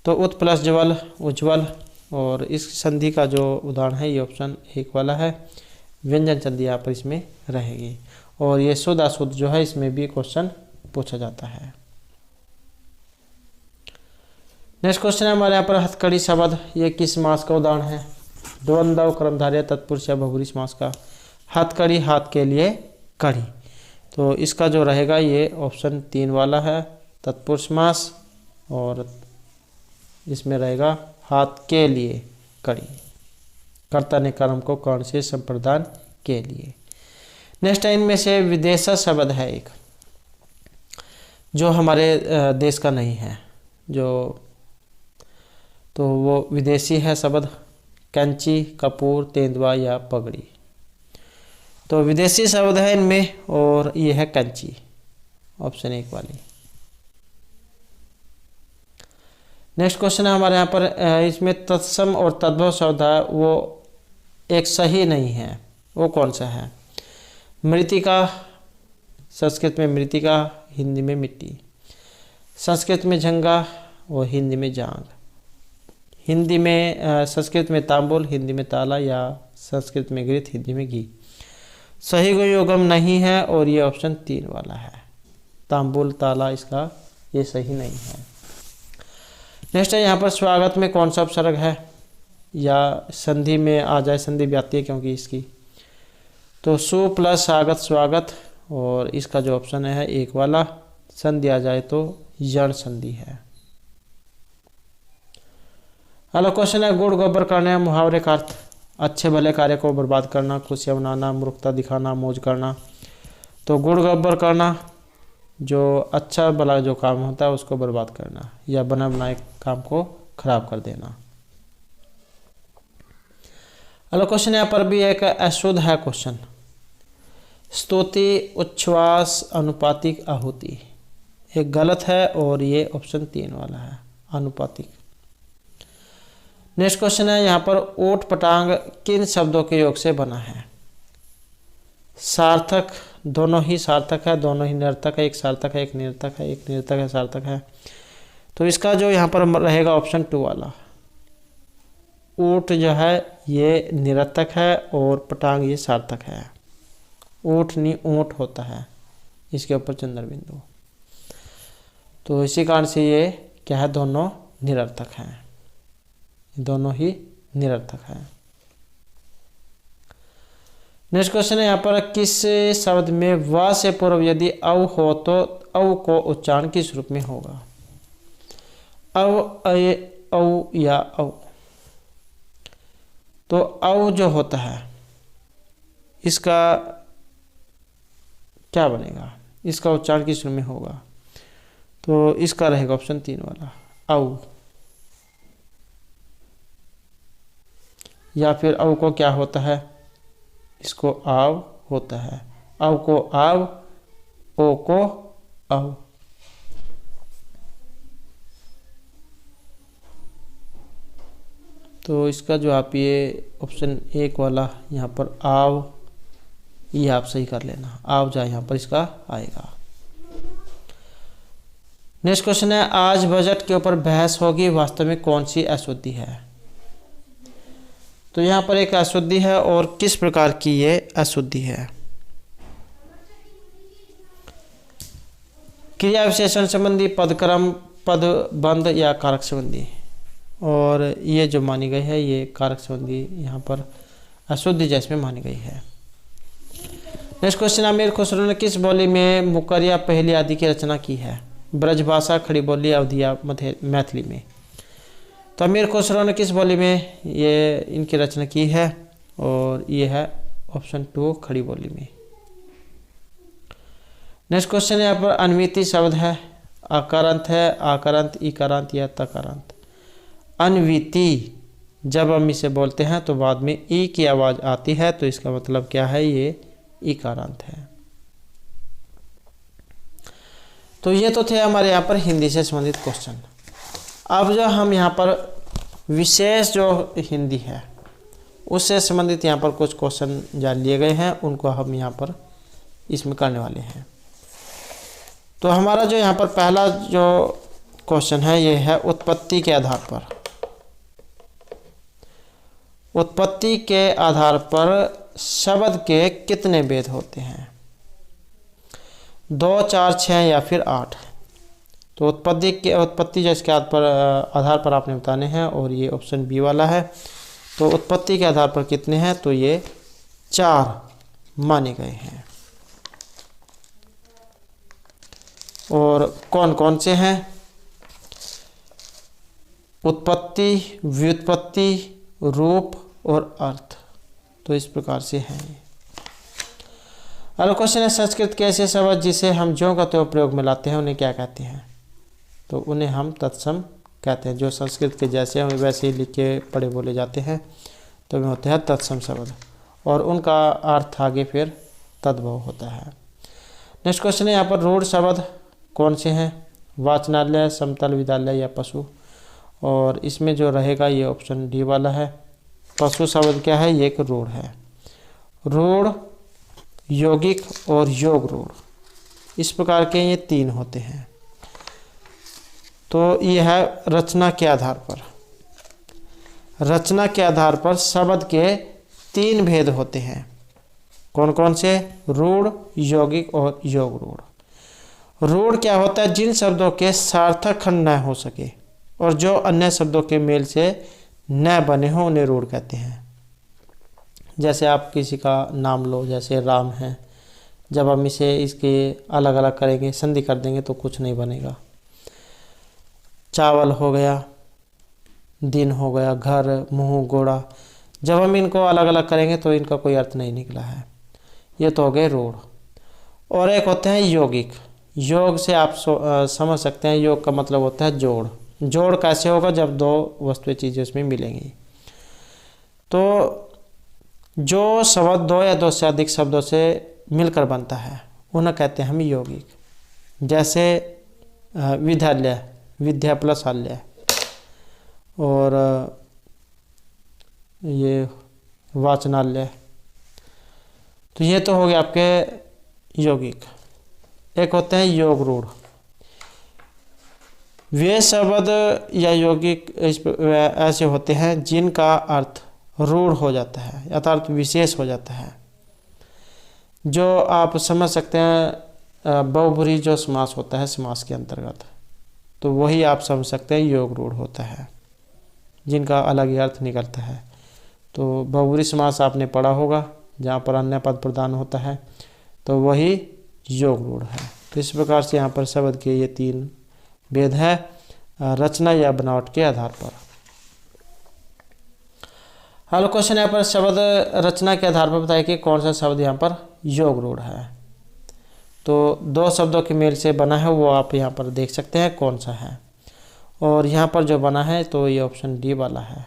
तो उत प्लस ज्वल, उज्ज्वल, और इस संधि का जो उदाहरण है ये ऑप्शन 1 वाला है। व्यंजन संधि यहाँ पर इसमें रहेगी, और ये शुद्ध अशुद्ध जो है इसमें भी क्वेश्चन पूछा जाता है। नेक्स्ट क्वेश्चन है हमारे यहाँ पर, हथकड़ी शब्द ये किस समास का उदाहरण है? द्वंद्व, कर्मधारय, तत्पुरुष या बहुब्रीहि समास का? हथकड़ी, हाथ के लिए कड़ी। तो इसका जो रहेगा ये ऑप्शन 3 वाला है, तत्पुरुष समास, और इसमें रहेगा हाथ के लिए कड़ी, कर्ता ने कर्म को कर्ण से संप्रदान के लिए। नेक्स्ट है, इनमें से विदेशा शब्द है एक जो हमारे देश का नहीं है, जो तो वो विदेशी है शब्द। कैंची, कपूर, तेंदुआ या पगड़ी? तो विदेशी शब्द है इनमें, और ये है कैंची, ऑप्शन 1 वाली। नेक्स्ट क्वेश्चन है हमारे यहाँ पर, इसमें तत्सम और तद्भव शब्द है वो एक सही नहीं है, वो कौन सा है? मृतिका, संस्कृत में मृतिका, हिंदी में मिट्टी। संस्कृत में झंगा और हिंदी में जांग। हिंदी में संस्कृत में तांबुल, हिंदी में ताला, या संस्कृत में घृत, हिंदी में घी? सही कोई योगम नहीं है, और ये ऑप्शन 3 वाला है, तांबुल, ताला, इसका ये सही नहीं है। नेक्स्ट है यहाँ पर, स्वागत में कौन सा उपसर्ग है, या संधि में आ जाए, संधि भी आती है क्योंकि इसकी? तो सु प्लस स्वागत, स्वागत, और इसका जो ऑप्शन है 1 वाला, संधि आ जाए तो यण संधि है। अगला क्वेश्चन है, गुड़ गोबर करने मुहावरे का अर्थ? अच्छे भले कार्य को बर्बाद करना, खुशियाँ मनाना, मूर्खता दिखाना, मौज करना। तो गुड़ गोबर करना, जो अच्छा भला जो काम होता है उसको बर्बाद करना, या बना बनाए काम को खराब कर देना। अगला क्वेश्चन यहाँ पर भी एक अशुद्ध है क्वेश्चन, स्तुति, उच्छ्वास, अनुपातिक, आहुति? एक गलत है, और ये ऑप्शन 3 वाला है, अनुपातिक। नेक्स्ट क्वेश्चन है यहाँ पर, ऊट पटांग किन शब्दों के योग से बना है? सार्थक, दोनों ही सार्थक है, दोनों ही निरर्थक है, एक सार्थक है, एक निरर्थक है, एक निरर्थक है, सार्थक है। तो इसका जो यहाँ पर रहेगा ऑप्शन 2 वाला। ऊट जो है ये निरर्थक है, और पटांग ये सार्थक है। ऊट नहीं ऊंट होता है, इसके ऊपर चंद्र बिंदु। तो इसी कारण से ये क्या है, दोनों निरर्थक हैं। दोनों ही निरर्थक है। नेक्स्ट क्वेश्चन है यहाँ पर, किस शब्द में व से पूर्व यदि अव हो तो अव को उच्चारण किस रूप में होगा? अव, अय, औ या औ। तो अव जो होता है इसका क्या बनेगा, इसका उच्चारण किस रूप में होगा? तो इसका रहेगा ऑप्शन 3 वाला, अव। या फिर अव को क्या होता है, इसको आव होता है, अव को आव, ओ को अव। तो इसका जो आप ये ऑप्शन 1 वाला यहाँ पर आव, ये आप सही कर लेना, आव जा यहाँ पर इसका आएगा। नेक्स्ट क्वेश्चन है, आज बजट के ऊपर बहस होगी, वास्तव में कौन सी अशुद्धि है? तो यहाँ पर एक अशुद्धि है और किस प्रकार की ये अशुद्धि है? क्रिया विशेषण संबंधी, पदक्रम, पदबंध या कारक संबंधी। और ये जो मानी गई है ये कारक संबंधी यहाँ पर अशुद्धि जैसे में मानी गई है। नेक्स्ट क्वेश्चन, अमीर खुसरो ने किस बोली में मुकरिया पहली आदि की रचना की है? ब्रजभाषा, खड़ी बोली, अवधी या मैथिली में। तो अमीर खुसरो ने किस बोली में ये इनकी रचना की है? और ये है ऑप्शन 2 खड़ी बोली में। नेक्स्ट क्वेश्चन है यहाँ पर, अन्विति शब्द है, आकारांत है, आकारांत, इकारांत या तकारांत। अन्विति जब हम इसे बोलते हैं तो बाद में ई की आवाज आती है, तो इसका मतलब क्या है, ये इकारांत है। तो ये तो थे हमारे यहाँ पर हिंदी से संबंधित क्वेश्चन। अब जो हम यहाँ पर विशेष जो हिंदी है उससे संबंधित यहाँ पर कुछ क्वेश्चन जान लिए गए हैं, उनको हम यहाँ पर इसमें करने वाले हैं। तो हमारा जो यहाँ पर पहला जो क्वेश्चन है ये है, उत्पत्ति के आधार पर। उत्पत्ति के आधार पर शब्द के कितने भेद होते हैं? 2, 4, 6 या फिर 8। तो उत्पत्ति जिसके आधार पर आपने बताने हैं, और ये ऑप्शन बी वाला है। तो उत्पत्ति के आधार पर कितने हैं? तो ये 4 माने गए हैं। और कौन कौन से हैं? उत्पत्ति, व्युत्पत्ति, रूप और अर्थ। तो इस प्रकार से है। अगला क्वेश्चन है, संस्कृत के ऐसे शब्द जिसे हम ज्यों का त्यों प्रयोग में लाते हैं उन्हें क्या कहते हैं? तो उन्हें हम तत्सम कहते हैं। जो संस्कृत के जैसे हमें वैसे ही लिख के पढ़े बोले जाते हैं तो वे होते हैं तत्सम शब्द, और उनका अर्थ आगे फिर तद्भव होता है। नेक्स्ट क्वेश्चन है यहाँ पर, रूढ़ शब्द कौन से हैं? वाचनालय, समतल विद्यालय या पशु। और इसमें जो रहेगा ये ऑप्शन डी वाला है। पशु शब्द क्या है? ये एक रूढ़ है। रूढ़, यौगिक और योग रूढ़, इस प्रकार के ये 3 होते हैं। तो ये है रचना के आधार पर। रचना के आधार पर शब्द के 3 भेद होते हैं। कौन कौन से? रूढ़, यौगिक और योग रूढ़। रूढ़ क्या होता है? जिन शब्दों के सार्थक खंड न हो सके और जो अन्य शब्दों के मेल से न बने हों उन्हें रूढ़ कहते हैं। जैसे आप किसी का नाम लो, जैसे राम है, जब हम इसे इसके अलग अलग करेंगे, संधि कर देंगे तो कुछ नहीं बनेगा। चावल हो गया, दिन हो गया, घर, मुंह, घोड़ा, जब हम इनको अलग अलग करेंगे तो इनका कोई अर्थ नहीं निकला है। ये तो हो गए रूढ़। और एक होते हैं यौगिक। योग से आप समझ सकते हैं, योग का मतलब होता है जोड़। जोड़ कैसे होगा? जब 2 वस्तुएं चीज़ें उसमें मिलेंगी। तो जो शब्द 2 या 2 से अधिक शब्दों से मिलकर बनता है उन्हें कहते हैं हम यौगिक। जैसे विद्यालय, विद्या प्लस आलय, और ये वाचनालय। तो ये तो हो गए आपके यौगिक। एक होते हैं योग रूढ़। वे शब्द या यौगिक ऐसे होते हैं जिनका अर्थ रूढ़ हो जाता है, अर्थात विशेष हो जाता है। जो आप समझ सकते हैं बहुब्रीहि जो समास होता है समास के अंतर्गत, तो वही आप समझ सकते हैं योग रूढ़ होता है। जिनका अलग ही अर्थ निकलता है। तो बहुब्रीहि समास आपने पढ़ा होगा, जहाँ पर अन्य पद प्रधान होता है, तो वही योग रूढ़ है। तो इस प्रकार से यहाँ पर शब्द के ये 3 भेद है रचना या बनावट के आधार पर। हेलो क्वेश्चन यहाँ पर शब्द रचना के आधार पर बताइए कि कौन सा शब्द यहाँ पर योग रूढ़ है। तो 2 शब्दों के मेल से बना है, वो आप यहाँ पर देख सकते हैं कौन सा है। और यहाँ पर जो बना है तो ये ऑप्शन डी वाला है।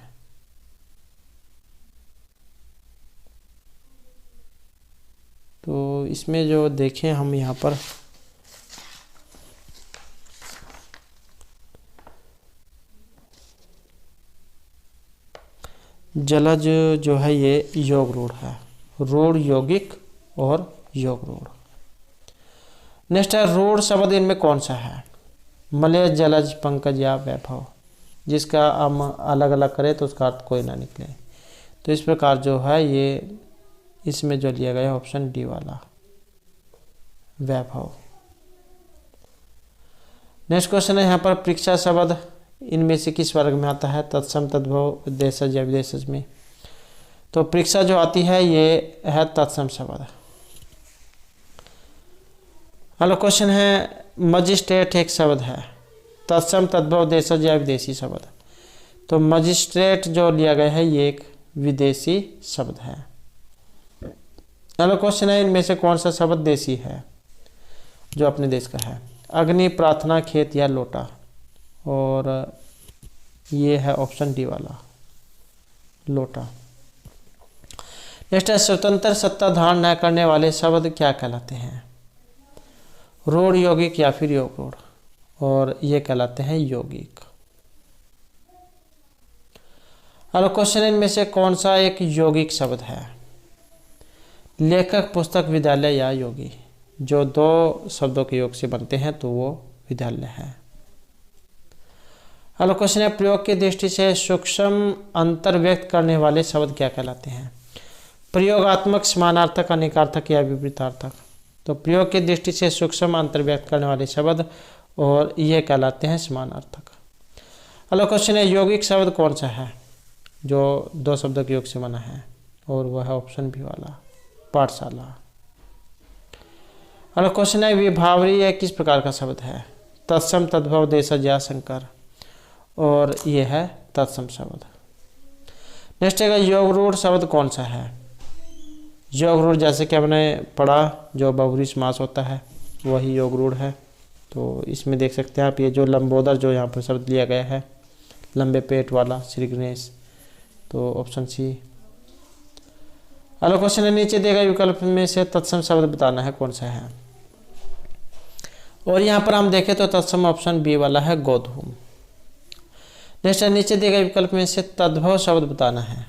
तो इसमें जो देखें हम यहाँ पर जलज जो है ये योग रूढ़ है, रूढ़ यौगिक और योग रूढ़। नेक्स्ट है रूढ़ शब्द इनमें कौन सा है। मलय, जलज, पंकज या वैभव। जिसका हम अलग अलग करें तो उसका अर्थ कोई ना निकले। तो इस प्रकार जो है ये इसमें जो लिया गया ऑप्शन डी वाला वैभव। नेक्स्ट क्वेश्चन है यहाँ पर परीक्षा शब्द इनमें से किस वर्ग में आता है। तत्सम, तद्भव, देशज या विदेशज में। तो परीक्षा जो आती है ये है तत्सम शब्द। हेलो क्वेश्चन है मजिस्ट्रेट एक शब्द है, तत्सम, तद्भव, देशज या विदेशी शब्द। तो मजिस्ट्रेट जो लिया गया है ये एक विदेशी शब्द है। हेलो क्वेश्चन है इनमें से कौन सा शब्द देशी है जो अपने देश का है। अग्नि, प्रार्थना, खेत या लोटा। और ये है ऑप्शन डी वाला लोटा। नेक्स्ट है स्वतंत्र सत्ता धारण न करने वाले शब्द क्या कहलाते हैं। रूढ़, यौगिक या फिर योग रूढ़। और ये कहलाते हैं यौगिक। हेलो क्वेश्चन इनमें से कौन सा एक यौगिक शब्द है। लेखक, पुस्तक, विद्यालय या योगी। जो 2 शब्दों के योग से बनते हैं तो वो विद्यालय है। हेलो क्वेश्चन है प्रयोग की दृष्टि से सूक्ष्म अंतर व्यक्त करने वाले शब्द क्या कहलाते हैं। प्रयोगात्मक, समानार्थक, अनेकार्थक या विपरीतार्थक। तो प्रयोग की दृष्टि से सूक्ष्म अंतर व्यक्त करने वाले शब्द और ये कहलाते हैं समानार्थक। हेलो क्वेश्चन है यौगिक शब्द कौन सा है जो 2 शब्दों के योग से बना है। और वह है ऑप्शन बी वाला पाठशाला। हेलो क्वेश्चन है विभावरी यह किस प्रकार का शब्द है। तत्सम, तद्भव, देशज या संकर। और ये है तत्सम शब्द। नेक्स्ट है योग रूढ़ शब्द कौन सा है। योग रूढ़ जैसे कि हमने पढ़ा जो बहुब्रीहि समास होता है वही योग रूढ़ है। तो इसमें देख सकते हैं आप ये जो लंबोदर जो यहाँ पर शब्द लिया गया है, लंबे पेट वाला श्री गणेश। तो ऑप्शन सी। हेलो क्वेश्चन है नीचे दिए गए विकल्प में से तत्सम शब्द बताना है कौन सा है। और यहाँ पर हम देखें तो तत्सम ऑप्शन बी वाला है गोधूम। नेक्स्ट है नीचे दिए गए विकल्प में से तद्भव शब्द बताना है,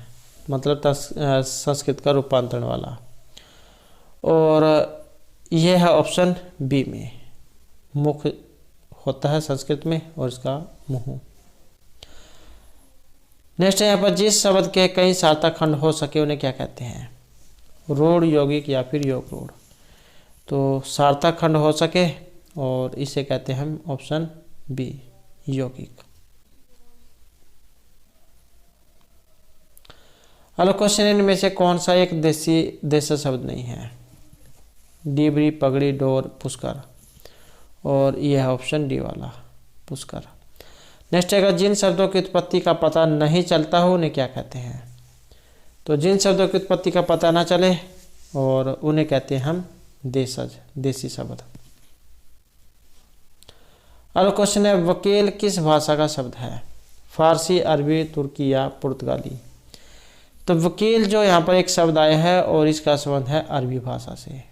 मतलब संस्कृत का रूपांतरण वाला। और यह है ऑप्शन बी में मुख होता है संस्कृत में और इसका मुंह। नेक्स्ट है यहाँ पर जिस शब्द के कई सार्थक खंड हो सके उन्हें क्या कहते हैं। रूढ़, यौगिक या फिर योग रूढ़। तो सार्थक खंड हो सके और इसे कहते हैं हम ऑप्शन बी यौगिक। हेलो क्वेश्चन इनमें से कौन सा एक देशी शब्द नहीं है। डिबरी, पगड़ी, डोर, पुष्कर। और यह है ऑप्शन डी वाला पुष्कर। नेक्स्ट है जिन शब्दों की उत्पत्ति का पता नहीं चलता हो उन्हें क्या कहते हैं। तो जिन शब्दों की उत्पत्ति का पता ना चले और उन्हें कहते हैं हम देशज, देशी शब्द। हेलो क्वेश्चन है वकील किस भाषा का शब्द है। फारसी, अरबी, तुर्की या पुर्तगाली। तो वकील जो यहाँ पर एक शब्द आया है और इसका संबंध है अरबी भाषा से।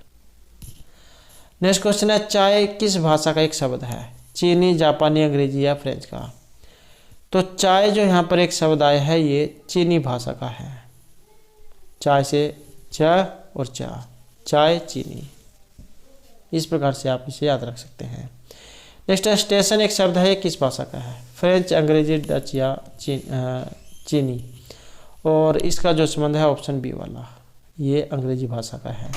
नेक्स्ट क्वेश्चन है चाय किस भाषा का एक शब्द है। चीनी, जापानी, अंग्रेजी या फ्रेंच का। तो चाय जो यहाँ पर एक शब्द आया है ये चीनी भाषा का है। चाय से च और चा, चाय, चीनी। इस प्रकार से आप इसे याद रख सकते हैं। नेक्स्ट स्टेशन एक शब्द है, किस भाषा का है। फ्रेंच, अंग्रेजी, डच या चीनी। और इसका जो संबंध है ऑप्शन बी वाला, ये अंग्रेजी भाषा का है।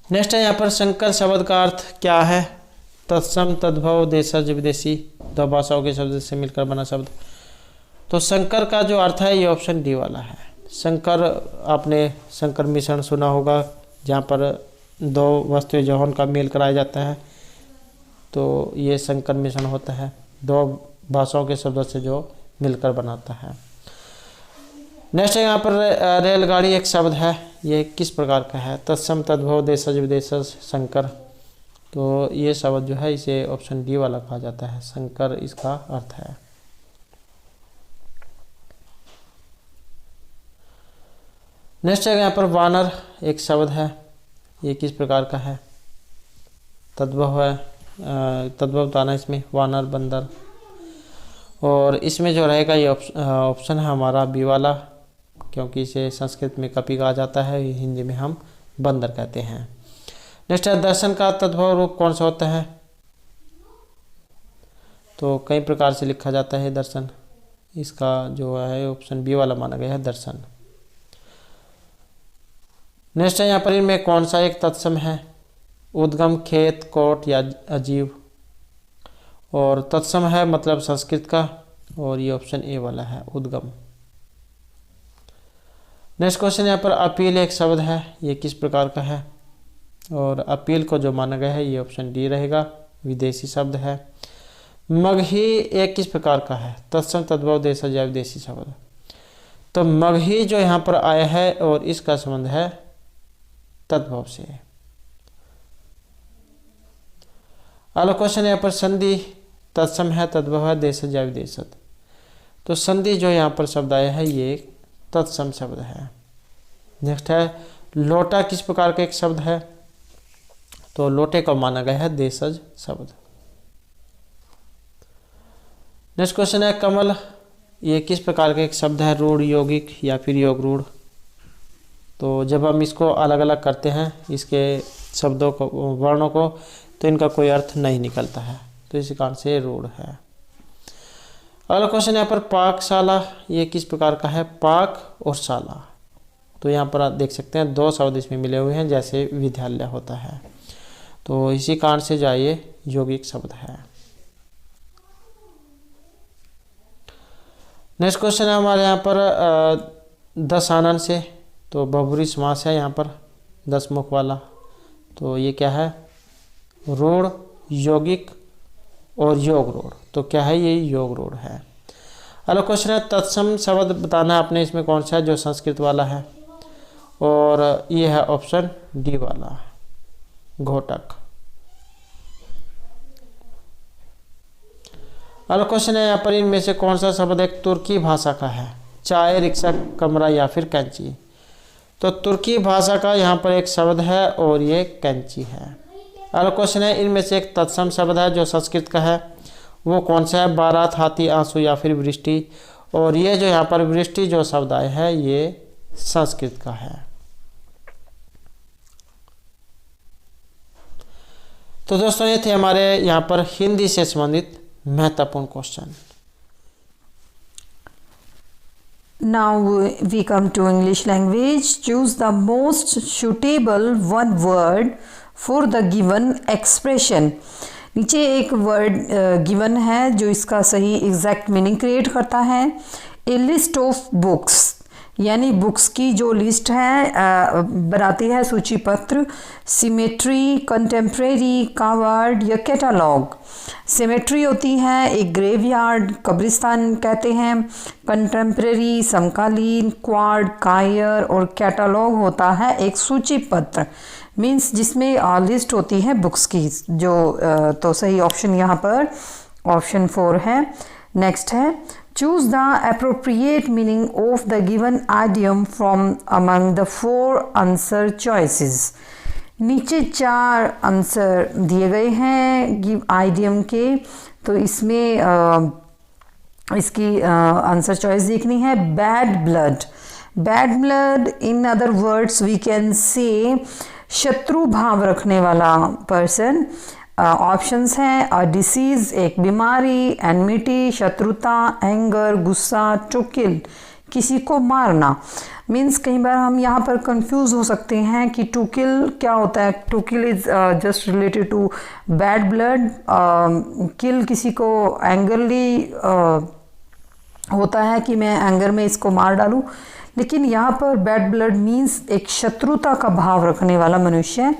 नेक्स्ट है यहाँ पर संकर शब्द का अर्थ क्या है। तत्सम, तद्भव, देशज, विदेशी। 2 भाषाओं के शब्द से मिलकर बना शब्द। तो शंकर का जो अर्थ है ये ऑप्शन डी वाला है। शंकर, आपने शंकर मिश्रण सुना होगा, जहाँ पर दो वस्तुएं जौहन का मेल कराया जाता है, तो ये शंकर मिश्रण होता है, दो भाषाओं के शब्दों से जो मिलकर बनाता है। नेक्स्ट यहाँ पर रेलगाड़ी एक शब्द है, ये किस प्रकार का है? तत्सम, तद्भव, देशज, विदेशज, शंकर। तो ये शब्द जो है इसे ऑप्शन डी वाला कहा जाता है, शंकर इसका अर्थ है। नेक्स्ट है यहाँ पर वानर एक शब्द है, ये किस प्रकार का है? तद्भव है, तद्भव बताना इसमें, वानर, बंदर। और इसमें जो रहेगा ये ऑप्शन है हमारा बी वाला, क्योंकि इसे संस्कृत में कपि कहा जाता है, हिंदी में हम बंदर कहते हैं। नेक्स्ट है दर्शन का तद्भव रूप कौन सा होता है? तो कई प्रकार से लिखा जाता है दर्शन, इसका जो है ऑप्शन बी वाला माना गया है, दर्शन। नेक्स्ट है यहाँ पर इनमें कौन सा एक तत्सम है? उद्गम, खेत, कोट या अजीव। और तत्सम है मतलब संस्कृत का, और ये ऑप्शन ए वाला है, उद्गम। नेक्स्ट क्वेश्चन यहाँ पर अपील एक शब्द है, ये किस प्रकार का है? और अपील को जो माना गया है ये ऑप्शन डी रहेगा, विदेशी शब्द है। मगही एक किस प्रकार का है? तत्सम, तद्भव, देशज या विदेशी शब्द। तो मगही जो यहाँ पर आया है और इसका संबंध है तद्भव से। अगला क्वेश्चन यहाँ पर संधि तत्सम है, तद्भव है, देशज या विदेशज। तो संधि जो यहाँ पर शब्द आया है ये तत्सम शब्द है। नेक्स्ट है लोटा किस प्रकार का एक शब्द है? तो लोटे को माना गया है देशज शब्द। नेक्स्ट क्वेश्चन है कमल, ये किस प्रकार का एक शब्द है? रूढ़, यौगिक या फिर योग रूढ़। तो जब हम इसको अलग अलग करते हैं, इसके शब्दों को, वर्णों को, तो इनका कोई अर्थ नहीं निकलता है, तो इसी कारण से रूढ़ है। अगला क्वेश्चन यहाँ पर पाकशाला, ये किस प्रकार का है? पाक और शाला। तो यहाँ पर आप देख सकते हैं दो शब्द इसमें मिले हुए हैं, जैसे विद्यालय होता है, तो इसी कारण से जो ये यौगिक शब्द है। नेक्स्ट क्वेश्चन है हमारे यहाँ पर दशानन से, तो बहुब्रीहि समास है यहाँ पर, 10 मुख वाला। तो ये क्या है? रूढ़, यौगिक और योग रूढ़। तो क्या है? ये योग रूढ़ है। अगला क्वेश्चन है तत्सम शब्द बताना है आपने, इसमें कौन सा है? जो संस्कृत वाला है, और ये है ऑप्शन डी वाला, घोटक। अगला क्वेश्चन है यहाँ पर इनमें से कौन सा शब्द एक तुर्की भाषा का है? चाय, रिक्शा, कमरा या फिर कैंची। तो तुर्की भाषा का यहाँ पर एक शब्द है और ये कैंची है। अगला क्वेश्चन है इनमें से एक तत्सम शब्द है जो संस्कृत का है, वो कौन सा है? बारात, हाथी, आंसू या फिर वृष्टि। और ये जो यहाँ पर वृष्टि जो शब्द आया है ये संस्कृत का है। तो दोस्तों ये थे हमारे यहाँ पर हिंदी से संबंधित महत्वपूर्ण question. Now we come to English language. Choose the most suitable one word for the given expression. नीचे एक वर्ड गिवन है जो इसका सही एग्जैक्ट मीनिंग क्रिएट करता है। ए लिस्ट ऑफ बुक्स, यानी बुक्स की जो लिस्ट है बनाती है सूची पत्र। सिमेट्री, कंटेम्प्रेरी, कावर्ड या कैटालॉग। सिमेट्री होती है एक ग्रेवयार्ड, कब्रिस्तान कहते हैं। कंटेम्प्रेरी समकालीन, क्वार्ड कायर, और कैटालॉग होता है एक सूची पत्र, मीन्स जिसमें लिस्ट होती है बुक्स की। जो तो सही ऑप्शन यहाँ पर ऑप्शन 4 है। नेक्स्ट है choose the appropriate meaning of the given idiom from among the 4 answer choices. नीचे 4 आंसर दिए गए हैं गिव आइडियम के, तो इसमें इसकी आंसर चॉइस देखनी है। Bad blood, bad blood in other words we can say शत्रु भाव रखने वाला पर्सन। ऑप्शंस हैं अ डिसीज एक बीमारी, एनमिटी शत्रुता, एंगर गुस्सा, टू किल किसी को मारना। मीन्स कई बार हम यहाँ पर कंफ्यूज हो सकते हैं कि टू किल क्या होता है। To kill is just related to bad blood, kill किसी को एंगरली होता है कि मैं एंगर में इसको मार डालूं, लेकिन यहाँ पर बैड ब्लड मीन्स एक शत्रुता का भाव रखने वाला मनुष्य।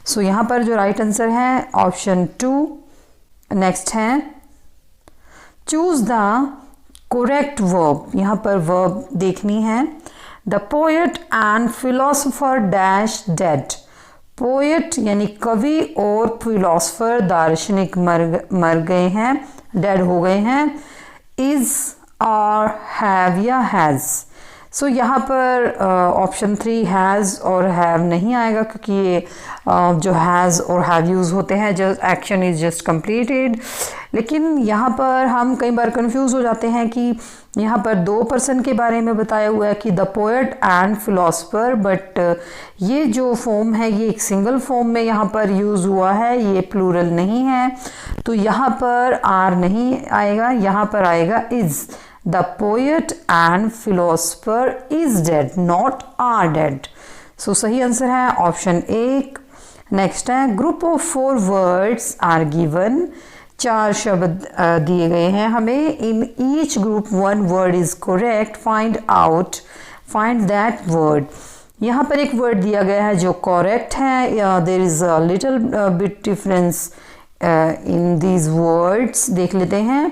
सो यहाँ पर जो राइट आंसर है ऑप्शन 2। नेक्स्ट है चूज द करेक्ट वर्ब। यहाँ पर वर्ब देखनी है। The poet and philosopher dash dead. Poet यानी कवि और फिलोसोफर दार्शनिक मर गए हैं, डेड हो गए हैं। इज और हैव या हैज़। सो यहाँ पर ऑप्शन 3 हैज़ और हैव नहीं आएगा, क्योंकि ये जो हैज़ और हैव यूज़ होते हैं just action is just completed. लेकिन यहाँ पर हम कई बार कंफ्यूज हो जाते हैं कि यहाँ पर 2 पर्सन के बारे में बताया हुआ है कि the poet and philosopher, but ये जो फॉर्म है ये एक सिंगल फॉर्म में यहाँ पर यूज़ हुआ है, ये प्लूरल नहीं है। तो यहाँ पर आर नहीं आएगा, यहाँ पर आएगा is. The poet and philosopher is dead, not are dead. So सही आंसर है ऑप्शन 1। नेक्स्ट है group of 4 words are given। 4 शब्द दिए गए हैं हमें। In each group 1 word is correct. Find that word. यहाँ पर एक वर्ड दिया गया है जो करेक्ट है। There is a little bit difference in these words. देख लेते हैं।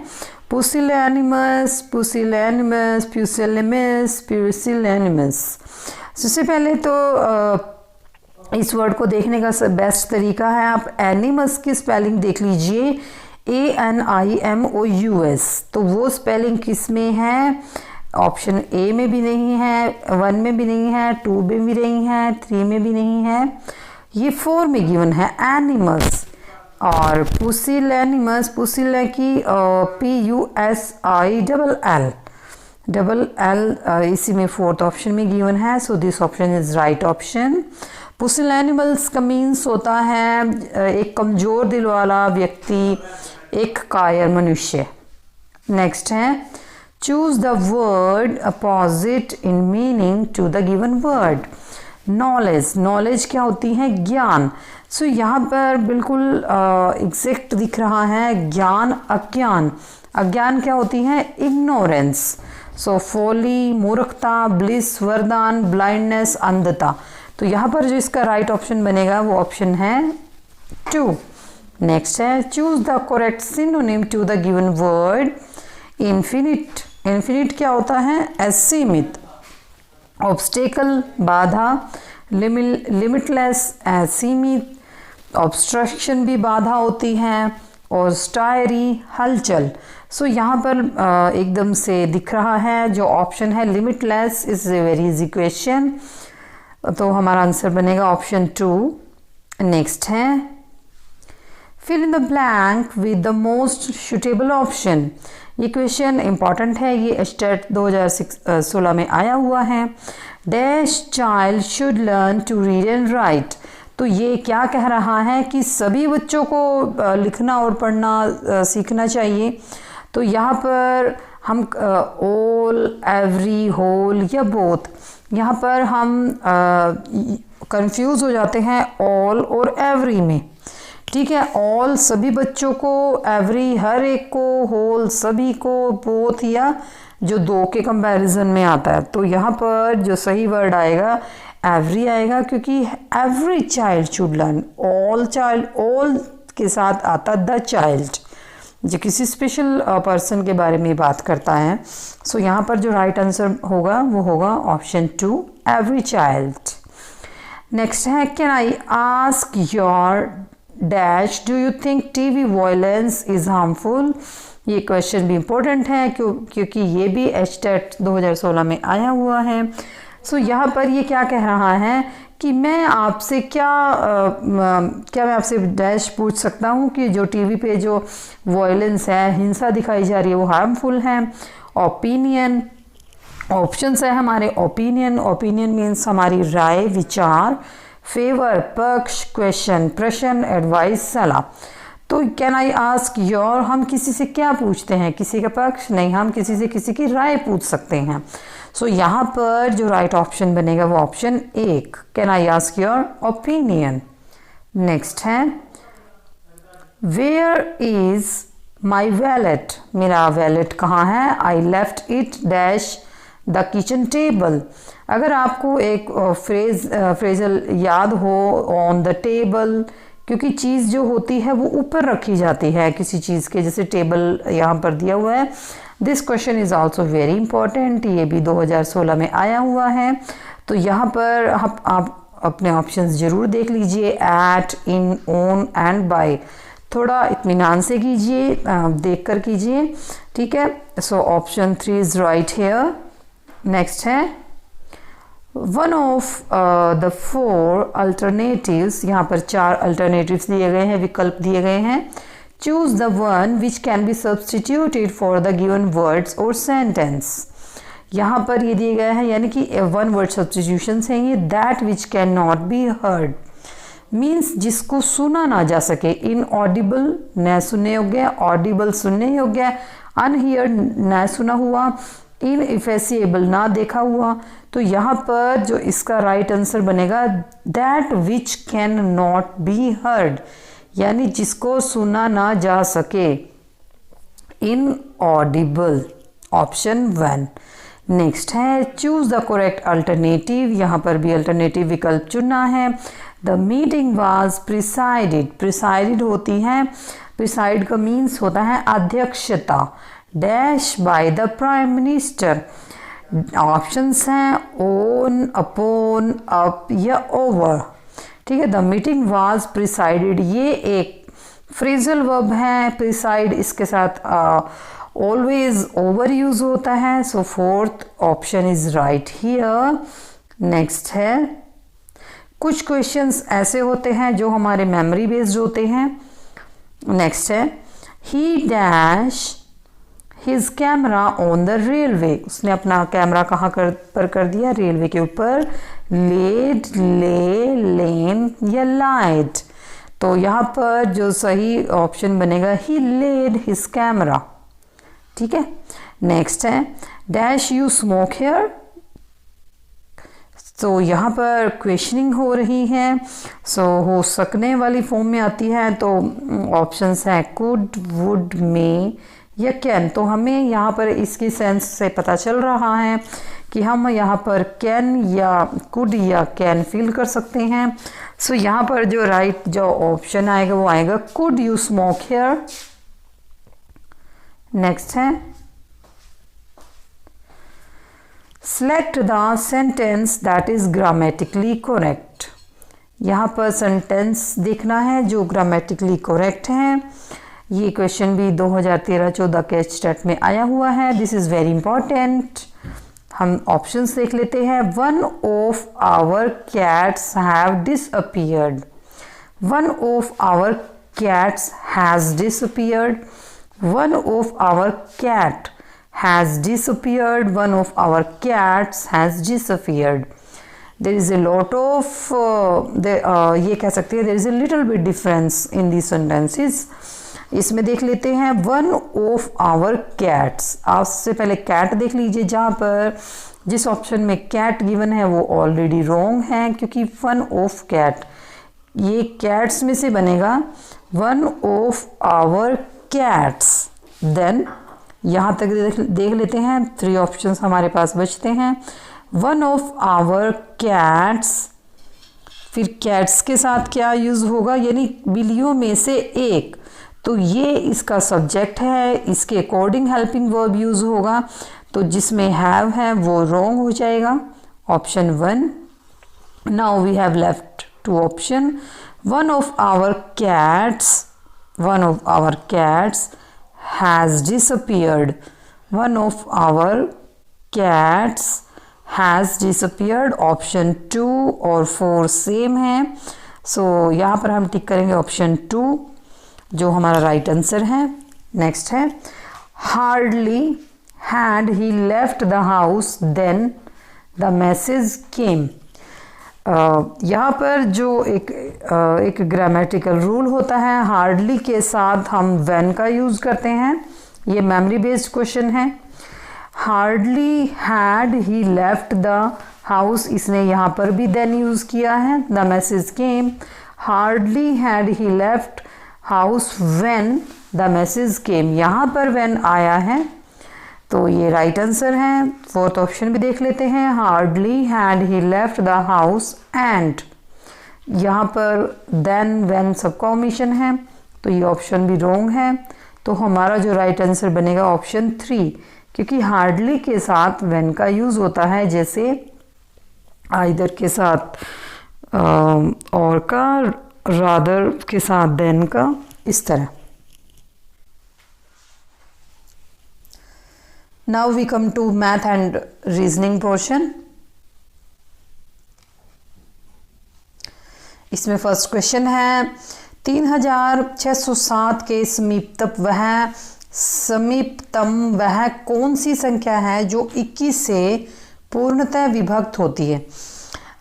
पुसिलैनिमस, पुसिलैनिमस, पुसिलैनिमस, पुसिलैनिमस। सबसे पहले तो इस वर्ड को देखने का बेस्ट तरीका है, आप एनिमस की स्पेलिंग देख लीजिए, ANIMOUS। तो वो स्पेलिंग किस में है? ऑप्शन ए में भी नहीं है, 1 में भी नहीं है, 2 में भी नहीं है, 3 में भी नहीं है, ये 4 में गिवन है एनिमस। और पुसिलैनिमस, पुसिलै की PUSILL इसी में 4th ऑप्शन में गिवन है। So this option is right option. Pusillanimous का मीन्स होता है एक कमज़ोर दिल वाला व्यक्ति, एक कायर मनुष्य। नेक्स्ट है choose the word opposite in meaning to the given word. Knowledge, knowledge क्या होती है? ज्ञान। सो यहाँ पर बिल्कुल एग्जैक्ट दिख रहा है ज्ञान, अज्ञान। अज्ञान क्या होती है? इग्नोरेंस। सो फॉली, मूर्खता, ब्लिस, वरदान, ब्लाइंडनेस, अंधता। तो यहाँ पर जो इसका राइट ऑप्शन बनेगा वो ऑप्शन है 2। नेक्स्ट है choose the correct synonym to the given word. Infinite, infinite क्या होता है? असीमित। ऑब्स्टेकल, बाधा, लिमिटलेस, असीमित। ऑब्स्ट्रक्शन भी बाधा होती है, और स्टायरी, हलचल। सो यहाँ पर एकदम से दिख रहा है जो ऑप्शन है limitless is a very easy question. तो हमारा आंसर बनेगा ऑप्शन 2। नेक्स्ट है fill in the blank with the most suitable option. ये क्वेश्चन इंपॉर्टेंट है, ये स्टेट 2016 में आया हुआ है। Dash child should learn to read and write. तो ये क्या कह रहा है कि सभी बच्चों को लिखना और पढ़ना सीखना चाहिए। तो यहाँ पर हम ऑल, एवरी, होल या बोथ, यहाँ पर हम कंफ्यूज हो जाते हैं ऑल और एवरी में। ठीक है, ऑल सभी बच्चों को, एवरी हर एक को, होल सभी को, बोथ या जो 2 के कंपैरिजन में आता है। तो यहाँ पर जो सही वर्ड आएगा एवरी आएगा, क्योंकि every child should learn. All child, all के साथ आता द चाइल्ड, जो किसी स्पेशल पर्सन के बारे में बात करता है। सो यहाँ पर जो राइट आंसर होगा वो होगा ऑप्शन 2, एवरी चाइल्ड। नेक्स्ट है can I ask your dash do you think TV violence is harmful. ये क्वेश्चन भी इम्पोर्टेंट है क्योंकि ये भी एचटेट 2016 में आया हुआ है। सो यहाँ पर ये क्या कह रहा है कि मैं आपसे क्या मैं आपसे डैश पूछ सकता हूँ कि जो टीवी पे जो वायलेंस है, हिंसा दिखाई जा रही है, वो हार्मफुल है। ओपिनियन, ऑप्शंस है हमारे ओपिनियन, ओपिनियन मीन्स हमारी राय, विचार। फेवर, पक्ष, क्वेश्चन, प्रश्न, एडवाइस, सलाह। तो कैन आई आस्क योर, हम किसी से क्या पूछते हैं? किसी का पक्ष नहीं, हम किसी से किसी की राय पूछ सकते हैं। सो यहाँ पर जो राइट ऑप्शन बनेगा वो option 1, can I ask your opinion. Next है वेयर इज माई वैलेट, मेरा वैलेट कहाँ है? I left it dash the kitchen table. अगर आपको एक फ्रेजल याद हो, ऑन द टेबल, क्योंकि चीज़ जो होती है वो ऊपर रखी जाती है किसी चीज़ के, जैसे टेबल यहाँ पर दिया हुआ है। This question is also very important, ये भी 2016 में आया हुआ है। तो यहाँ पर आप अपने ऑप्शंस ज़रूर देख लीजिए, at, in, on and by. थोड़ा इत्मीनान से कीजिए, देख कर कीजिए, ठीक है। So option 3 is right here. Next है वन ऑफ द 4 अल्टरनेटिव्स, यहाँ पर 4 अल्टरनेटिव्स दिए गए हैं, विकल्प दिए गए हैं। Choose the one which can be substituted for the given words और सेंटेंस। यहाँ पर ये दिए गए हैं, यानी कि 1 वर्ड सब्सटीट्यूशन है ये। That which can not be heard means जिसको सुना ना जा सके। इनऑडिबल न सुनने योग्य, ऑडिबल सुनने योग्य, अनहियर न सुना हुआ, इनइफेसिएबल ना देखा हुआ। तो यहाँ पर जो इसका राइट आंसर बनेगा that which can not be heard, यानी जिसको सुना ना जा सके, इनऑडिबल, ऑप्शन 1। नेक्स्ट है चूज द करेक्ट अल्टरनेटिव, यहाँ पर भी अल्टरनेटिव विकल्प चुनना है। The meeting was presided, presided होती है, प्रिसाइड का मीन्स होता है अध्यक्षता, dash by the prime minister. Options हैं ओन, अपॉन, अप या ओवर, ठीक है। द मीटिंग वाज प्रिसाइडेड, ये एक फ्रेजल वर्ब है। प्रिसाइड इसके साथ ऑलवेज ओवर यूज होता है। सो 4th option is right here. Next है कुछ क्वेश्चंस ऐसे होते हैं जो हमारे मेमोरी बेस्ड होते हैं। नेक्स्ट है ही dash his camera on the railway, उसने अपना कैमरा कहाँ पर कर दिया? रेलवे के ऊपर। लेड, ले, लेन या लाइड। तो यहाँ पर जो सही ऑप्शन बनेगा ही लेड हिज कैमरा, ठीक है। नेक्स्ट है डैश यू स्मोक हेयर, तो यहाँ पर क्वेश्चनिंग हो रही है। सो हो सकने वाली फॉर्म में आती है, तो ऑप्शंस हैं कुड, वुड, मे या कैन। तो हमें यहाँ पर इसकी सेंस से पता चल रहा है कि हम यहाँ पर कैन या कुड या कैन फील कर सकते हैं। सो यहाँ पर जो राइट जो ऑप्शन आएगा वो आएगा could you smoke here. Next है select the sentence that is grammatically correct. यहाँ पर सेंटेंस देखना है जो ग्रामेटिकली करेक्ट है। ये क्वेश्चन भी 2013-14 के स्टेट में आया हुआ है। This is very important. हम ऑप्शंस देख लेते हैं। One of our cats have disappeared, one of our cats has disappeared, one of our cat has disappeared, one of our cats has disappeared. There is a lot of ये कह सकते हैं there is a little bit difference in these sentences. इसमें देख लेते हैं one of our cats। आप से पहले cat देख लीजिए, जहाँ पर जिस ऑप्शन में cat given है वो ऑलरेडी wrong है, क्योंकि one of cat ये cats में से बनेगा one of our cats। Then यहाँ तक देख लेते हैं। 3 ऑप्शंस हमारे पास बचते हैं। वन ऑफ आवर कैट्स, फिर कैट्स के साथ क्या यूज़ होगा? यानी बिल्लियों में से एक, तो ये इसका सब्जेक्ट है, इसके अकॉर्डिंग हेल्पिंग वर्ब यूज़ होगा। तो जिसमें हैव है वो रॉन्ग हो जाएगा, option 1। Now we have left 2 option. One of our cats, one of our cats has disappeared, one of our cats has disappeared। Option 2 और 4 सेम है। सो यहाँ पर हम टिक करेंगे ऑप्शन 2 जो हमारा राइट आंसर है। नेक्स्ट है hardly had he left the house than the message came. यहाँ पर जो एक ग्रामेटिकल रूल होता है, हार्डली के साथ हम व्हेन का यूज़ करते हैं। ये मेमोरी बेस्ड क्वेश्चन है। Hardly had he left the house, इसने यहाँ पर भी देन यूज़ किया है। The message came, hardly had he left house when the message came, यहाँ पर व्हेन आया है तो ये राइट आंसर है। फोर्थ ऑप्शन भी देख लेते हैं, hardly had he left the house and, यहाँ पर देन व्हेन सबका ओमिशन है तो ये ऑप्शन भी रॉन्ग है। तो हमारा जो राइट आंसर बनेगा ऑप्शन 3, क्योंकि हार्डली के साथ व्हेन का यूज़ होता है, जैसे आइदर के साथ और का, रादर के साथ देन का, इस तरह। Now we come to math and reasoning portion. इसमें फर्स्ट क्वेश्चन है 3607 के समीपतम वह कौन सी संख्या है जो 21 से पूर्णतः विभक्त होती है।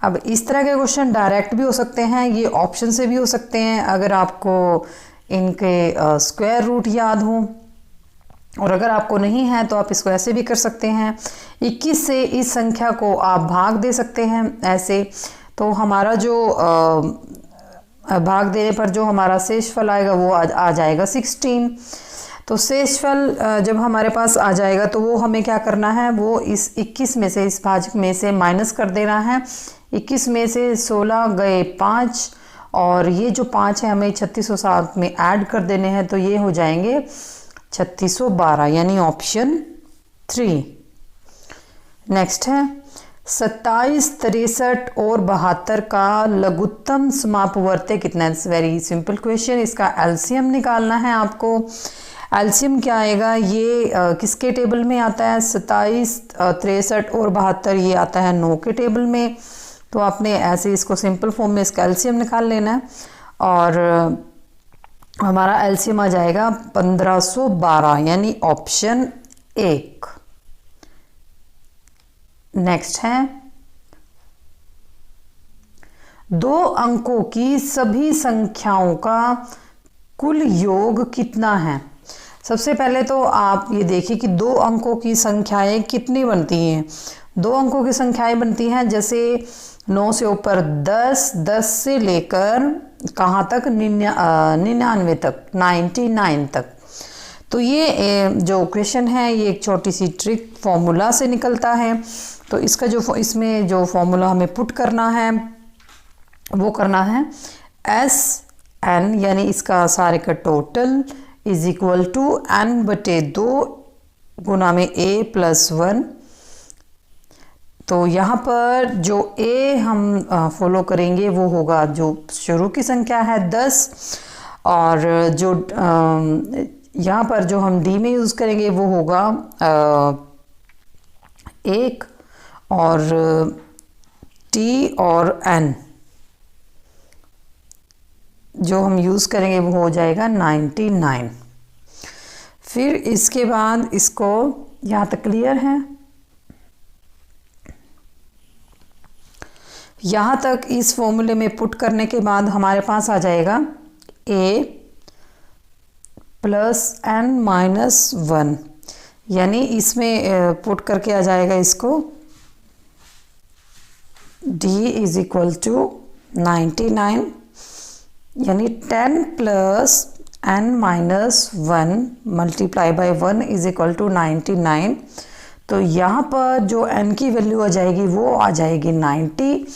अब इस तरह के क्वेश्चन डायरेक्ट भी हो सकते हैं, ये ऑप्शन से भी हो सकते हैं अगर आपको इनके स्क्वायर रूट याद हो, और अगर आपको नहीं है तो आप इसको ऐसे भी कर सकते हैं। 21 से इस संख्या को आप भाग दे सकते हैं ऐसे, तो हमारा जो भाग देने पर जो हमारा शेषफल आएगा वो आ जाएगा 16। तो शेषफल जब हमारे पास आ जाएगा तो वो हमें क्या करना है, वो इस 21 में से, इस भाजक में से माइनस कर देना है। 21 में से 16 गए 5, और ये जो 5 है हमें 3607 में ऐड कर देने हैं, तो ये हो जाएंगे 3612, यानी ऑप्शन 3। नेक्स्ट है 27, 63 और 72 का लघुत्तम समापवर्त्य कितना है। वेरी सिंपल क्वेश्चन, इसका एलसीएम निकालना है आपको। एलसीएम क्या आएगा, ये किसके टेबल में आता है, 27, 63 और 72, ये आता है 9 के टेबल में। तो आपने ऐसे इसको सिंपल फॉर्म में इसका एलसीएम निकाल लेना है, और हमारा एलसीएम आ जाएगा 1512, यानी ऑप्शन 1। नेक्स्ट है 2 अंकों की सभी संख्याओं का कुल योग कितना है। सबसे पहले तो आप ये देखिए कि 2 अंकों की संख्याएं कितनी बनती हैं। 2 अंकों की संख्याएं बनती हैं जैसे 9 से ऊपर 10, 10 से लेकर कहाँ तक, 99 तक, 99 तक। तो ये जो क्वेश्चन है ये एक छोटी सी ट्रिक फॉर्मूला से निकलता है। तो इसका जो इसमें जो फॉर्मूला हमें पुट करना है वो करना है SN, यानी इसका सारे का total is equal to n/2 गुना में A+1। तो यहाँ पर जो A हम फॉलो करेंगे वो होगा जो शुरू की संख्या है 10, और जो यहाँ पर जो हम D में यूज़ करेंगे वो होगा 1, और T और N जो हम यूज़ करेंगे वो हो जाएगा 99। फिर इसके बाद इसको, यहाँ तक क्लियर है, यहाँ तक इस फॉर्मूले में पुट करने के बाद हमारे पास आ जाएगा A + n-1, यानी इसमें पुट करके आ जाएगा इसको D = 99, यानी 10 + n-1 मल्टीप्लाई बाय 1 = 99। तो यहाँ पर जो n की वैल्यू आ जाएगी वो आ जाएगी 90।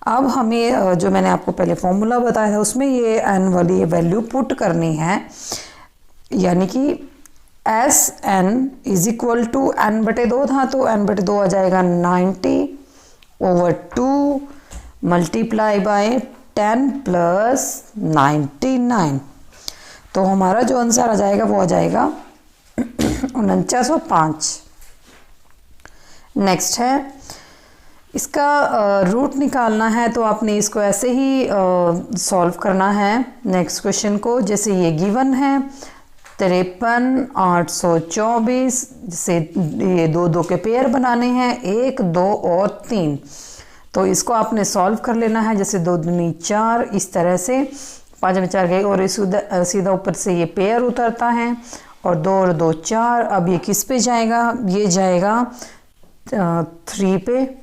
अब हमें जो मैंने आपको पहले फॉर्मूला बताया था उसमें ये n वाली वैल्यू पुट करनी है, यानी कि SN = n/2 था, तो n/2 आ जाएगा 90/2 मल्टीप्लाई बाय 10 + 99। तो हमारा जो आंसर आ जाएगा वो आ जाएगा 4905। नेक्स्ट है इसका रूट निकालना है, तो आपने इसको ऐसे ही सॉल्व करना है नेक्स्ट क्वेश्चन को। जैसे ये गिवन है 53, 824, जैसे ये 2 के पेयर बनाने हैं, 1, 2 और 3। तो इसको आपने सॉल्व कर लेना है, जैसे 2 दूनी 4, इस तरह से 5 में 4 गए, और सीधा ऊपर से ये पेयर उतरता है, और 2 और 2 4। अब ये किस पे जाएगा, ये जाएगा 3 पे।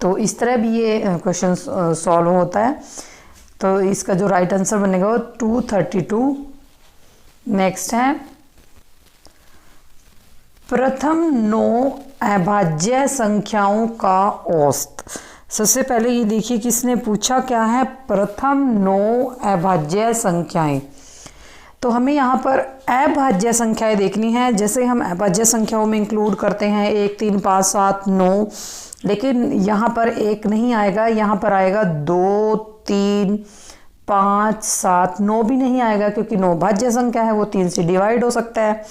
तो इस तरह भी ये क्वेश्चन सॉल्व होता है। तो इसका जो राइट आंसर बनेगा वो 232। नेक्स्ट है प्रथम 9 अभाज्य संख्याओं का औसत। सबसे पहले ये देखिए किसने पूछा, क्या है, प्रथम 9 अभाज्य संख्याएं। तो हमें यहाँ पर अभाज्य संख्याएं देखनी है। जैसे हम अभाज्य संख्याओं में इंक्लूड करते हैं 1 3 5 7 9, लेकिन यहाँ पर 1 नहीं आएगा, यहाँ पर आएगा 2 3 5 7, 9 भी नहीं आएगा क्योंकि 9 भाज्य संख्या है, वो 3 से डिवाइड हो सकता है।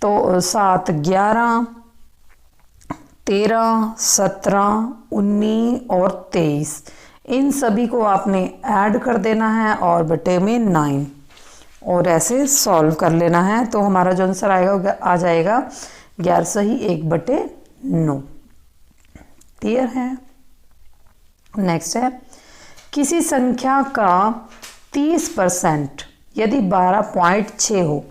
तो 7 11 13 17 19 और 23, इन सभी को आपने ऐड कर देना है और बटे में 9 और ऐसे सॉल्व कर लेना है। तो हमारा जो आंसर आएगा आ जाएगा 11 सही 1/9। क्लियर है। नेक्स्ट है किसी संख्या का 30% यदि 12.6 हो।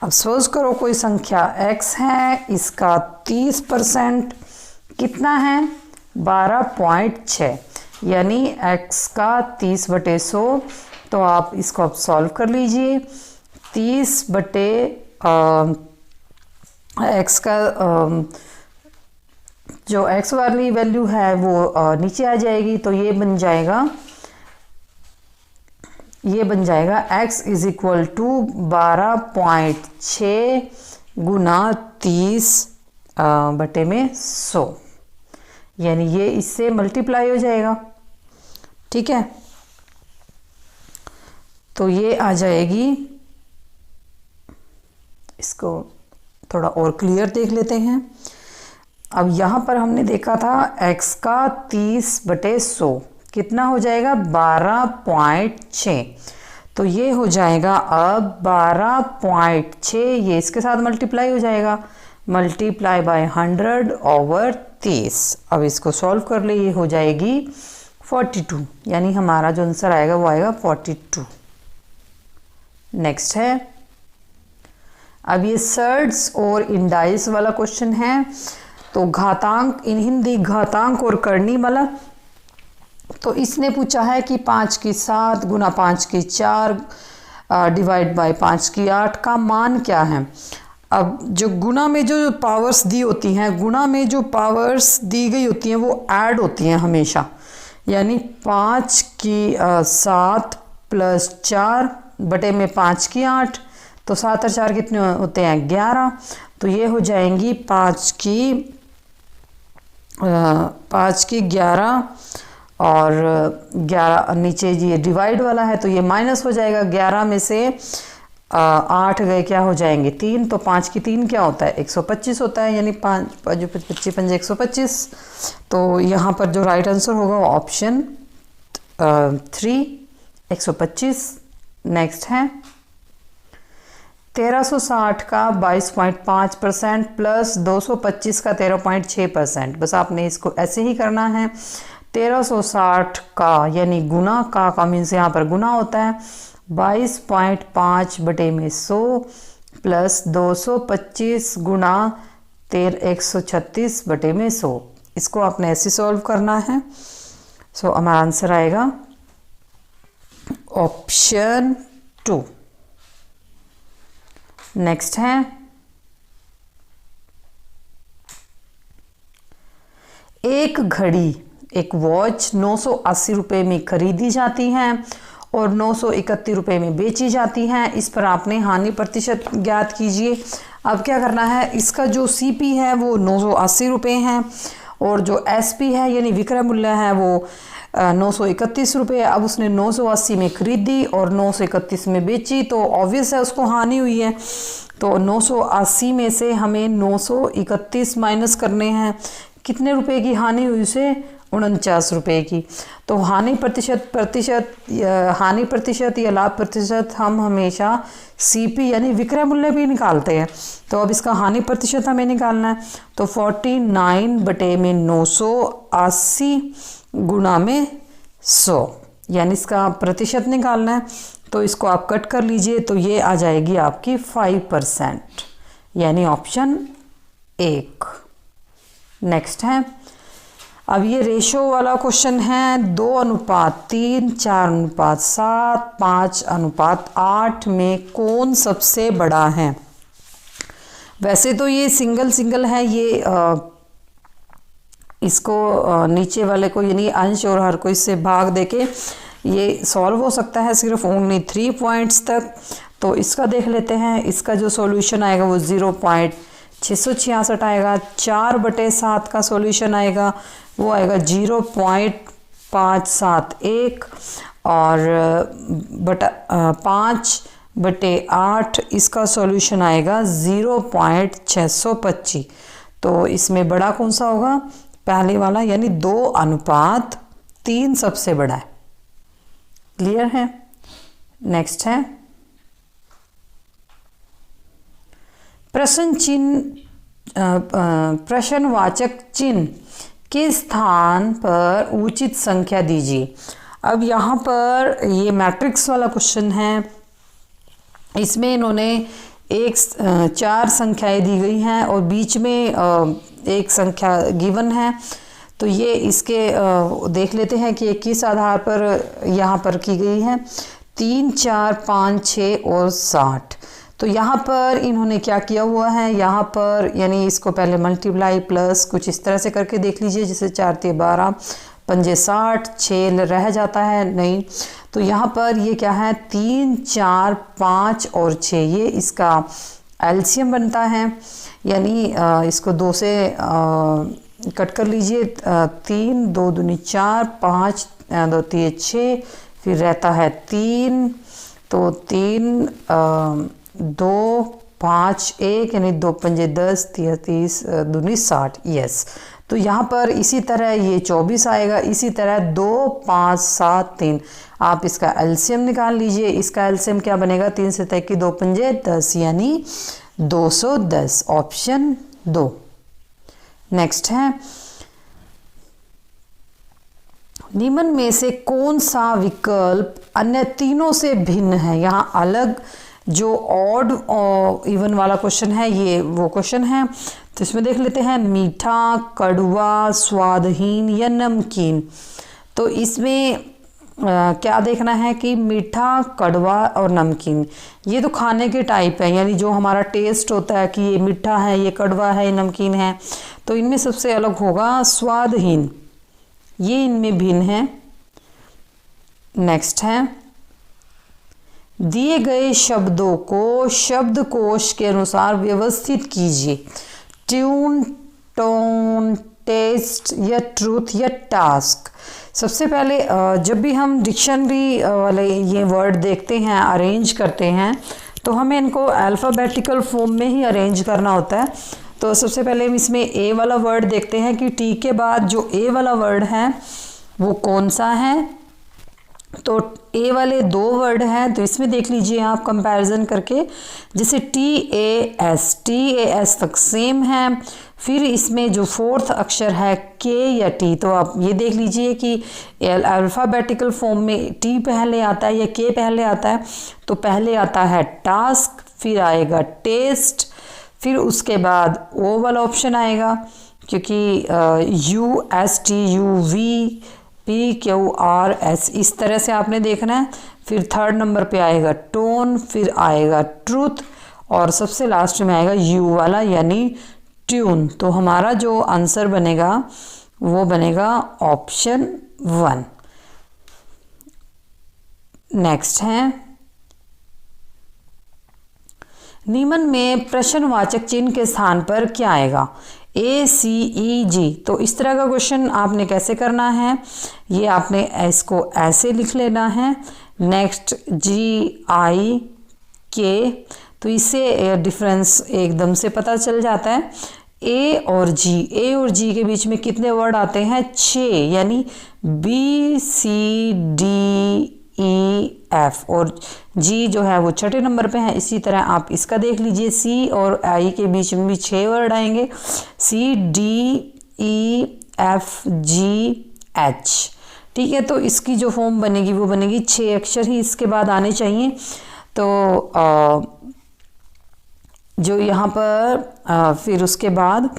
अब सपोज करो कोई संख्या x है, इसका 30% कितना है, 12.6, यानी x का 30/100। तो आप इसको अब सॉल्व कर लीजिए। 30 x का जो x वाली वैल्यू है वो नीचे आ जाएगी, तो ये बन जाएगा x इज इक्वल टू 12.6 गुना 30/100, यानी ये इससे मल्टीप्लाई हो जाएगा। ठीक है, तो ये आ जाएगी। इसको थोड़ा और क्लियर देख लेते हैं। अब यहाँ पर हमने देखा था x का 30/100 कितना हो जाएगा, 12.6। तो ये हो जाएगा अब 12.6, ये इसके साथ मल्टीप्लाई हो जाएगा, मल्टीप्लाई बाय 100/30। अब इसको सॉल्व कर ले, ये हो जाएगी 42, यानी हमारा जो आंसर आएगा वो आएगा 42। नेक्स्ट है, अब ये सर्ड्स और इंडाइस वाला क्वेश्चन है। तो घातांक इन हिंदी घातांक और करनी वाला। तो इसने पूछा है कि 5 की 7 गुना 5 की 4 डिवाइड बाय 5 की 8 का मान क्या है। अब जो गुना में जो पावर्स दी होती हैं, गुना में जो पावर्स दी गई होती हैं वो ऐड होती हैं हमेशा, यानी 5 की 7 प्लस 4 बटे में 5 की 8, तो 7 और 4 कितने होते हैं, 11। तो ये हो जाएंगी 5 की 11 और 11 नीचे ये डिवाइड वाला है तो ये माइनस हो जाएगा। 11 में से 8 गए क्या हो जाएंगे, 3, तो 5 की 3 क्या होता है, 125 होता है, यानी 5 25 5 125। तो यहाँ पर जो राइट आंसर होगा वो ऑप्शन 3 125। नेक्स्ट है 1360 का 22.5% प्लस 225 का 13.6%। बस आपने इसको ऐसे ही करना है। 1360 का यानी गुना का मीन्स यहाँ पर गुना होता है, 22.5 बटे में 100 प्लस 225 गुना 136 बटे में 100। इसको आपने ऐसे सॉल्व करना है। सो हमारा आंसर आएगा ऑप्शन 2। नेक्स्ट है एक घड़ी, एक वॉच 980 रुपये में खरीदी जाती है और 931 रुपये में बेची जाती है। इस पर आपने हानि प्रतिशत ज्ञात कीजिए। अब क्या करना है, इसका जो सीपी है वो 980 रुपये हैं और जो एसपी है यानी विक्रय मूल्य है वो 931 रुपये। अब उसने 980 में खरीदी और 931 में बेची, तो ऑब्वियस है उसको हानि हुई है। तो 980 में से हमें 931 माइनस करने हैं। कितने रुपए की हानि हुई उसे, 49 रुपये की। तो हानि प्रतिशत या लाभ प्रतिशत हम हमेशा सीपी यानी विक्रय मूल्य भी निकालते हैं। तो अब इसका हानि प्रतिशत हमें निकालना है। तो 49 बटे में 980 गुणा में 100, यानी इसका प्रतिशत निकालना है। तो इसको आप कट कर लीजिए, तो ये आ जाएगी आपकी 5%, यानी ऑप्शन 1। नेक्स्ट है अब ये रेशो वाला क्वेश्चन है 2:3, 4:7, 5:8 में कौन सबसे बड़ा है। वैसे तो ये सिंगल सिंगल है, ये इसको नीचे वाले को यानी अंश और हर को इससे भाग देके ये सॉल्व हो सकता है सिर्फ ओनली 3 पॉइंट्स तक। तो इसका देख लेते हैं, इसका जो सॉल्यूशन आएगा वो 0.666 आएगा। 4/7 का सॉल्यूशन आएगा वो आएगा 0.571 और 5/8 इसका सॉल्यूशन आएगा 0.625। तो इसमें बड़ा कौन सा होगा, पहले वाला यानी 2:3 सबसे बड़ा है। क्लियर है। नेक्स्ट है प्रश्नवाचक चिन्ह के स्थान पर उचित संख्या दीजिए। अब यहाँ पर ये मैट्रिक्स वाला क्वेश्चन है, इसमें इन्होंने 4 संख्याएं दी गई हैं और बीच में एक संख्या गिवन है। तो ये इसके देख लेते हैं कि किस आधार पर यहाँ पर की गई है। 3, 4, 5, 6 और 60। तो यहाँ पर इन्होंने क्या किया हुआ है, यहाँ पर यानी इसको पहले मल्टीप्लाई प्लस कुछ इस तरह से करके देख लीजिए, जैसे 4 × 12, 5 × 60, 6 रह जाता है नहीं। तो यहाँ पर ये क्या है, 3, 4, 5 और 6, ये इसका एलसीएम बनता है। यानी इसको 2 से कट कर लीजिए। 3, 2 दूनी 4, 5, 2 3 6, फिर रहता है 3, तो 3, 2, 5, 1 यानी 2 × 5 = 10, 30 दूनी 60। यस, तो यहाँ पर इसी तरह ये 24 आएगा। इसी तरह 2, 5, 7, 3 आप इसका एलसीएम निकाल लीजिए। इसका एलसीएम क्या बनेगा, 3 से 3 की 2 × 5 = 10 यानी 210, ऑप्शन 2। नेक्स्ट है निम्न में से कौन सा विकल्प अन्य तीनों से भिन्न है। यहाँ अलग जो ऑड और इवन वाला क्वेश्चन है ये वो क्वेश्चन है। तो इसमें देख लेते हैं, मीठा, कड़वा, स्वादहीन या नमकीन। तो इसमें क्या देखना है कि मीठा, कड़वा और नमकीन ये तो खाने के टाइप है, यानी जो हमारा टेस्ट होता है कि ये मीठा है, ये कड़वा है, ये नमकीन है। तो इनमें सबसे अलग होगा स्वादहीन, ये इनमें भिन्न है। नेक्स्ट है दिए गए शब्दों को शब्दकोश के अनुसार व्यवस्थित कीजिए। ट्यून, टोन, टेस्ट या ट्रूथ या टास्क। सबसे पहले जब भी हम डिक्शनरी वाले ये वर्ड देखते हैं, अरेंज करते हैं, तो हमें इनको अल्फ़ाबेटिकल फॉर्म में ही अरेंज करना होता है। तो सबसे पहले हम इसमें ए वाला वर्ड देखते हैं कि टी के बाद जो ए वाला वर्ड है वो कौन सा है। तो ए वाले 2 वर्ड हैं, तो इसमें देख लीजिए आप कंपैरिजन करके, जैसे TAS तक सेम है। फिर इसमें जो 4th अक्षर है के या टी, तो आप ये देख लीजिए कि अल्फ़ाबेटिकल फॉर्म में टी पहले आता है या के पहले आता है। तो पहले आता है टास्क, फिर आएगा टेस्ट, फिर उसके बाद ओ वाला ऑप्शन आएगा, क्योंकि USTUVPQRS इस तरह से आपने देखना है। फिर 3rd नंबर पे आएगा टोन, फिर आएगा ट्रूथ और सबसे लास्ट में आएगा यू वाला यानी ट्यून। तो हमारा जो आंसर बनेगा वो बनेगा ऑप्शन 1। नेक्स्ट है निम्न में प्रश्नवाचक चिन्ह के स्थान पर क्या आएगा, ACEG। तो इस तरह का क्वेश्चन आपने कैसे करना है, ये आपने इसको ऐसे लिख लेना है। नेक्स्ट GIK, तो इससे डिफरेंस एकदम से पता चल जाता है। A और G के बीच में कितने वर्ड आते हैं, 6, यानी BCDEF और G जो है वो 6ठे नंबर पे है। इसी तरह आप इसका देख लीजिए, C और I के बीच में भी 6 वर्ड आएंगे, CDEFGH। ठीक है, तो इसकी जो फॉर्म बनेगी वो बनेगी 6 अक्षर ही इसके बाद आने चाहिए। तो जो यहाँ पर फिर उसके बाद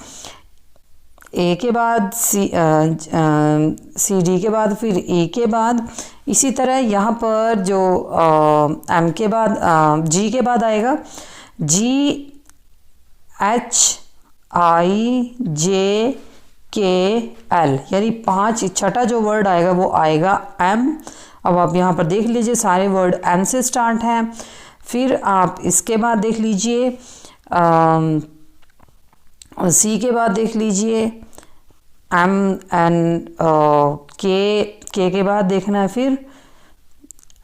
ए के बाद सी डी के बाद फिर ए के बाद, इसी तरह यहाँ पर जो एम के बाद जी के बाद आएगा जी एच आई जे के एल, यानी 5 छठा जो वर्ड आएगा वो आएगा एम। अब आप यहाँ पर देख लीजिए सारे वर्ड एम से स्टार्ट हैं। फिर आप इसके बाद देख लीजिए सी के बाद देख लीजिए एम एन के बाद देखना है फिर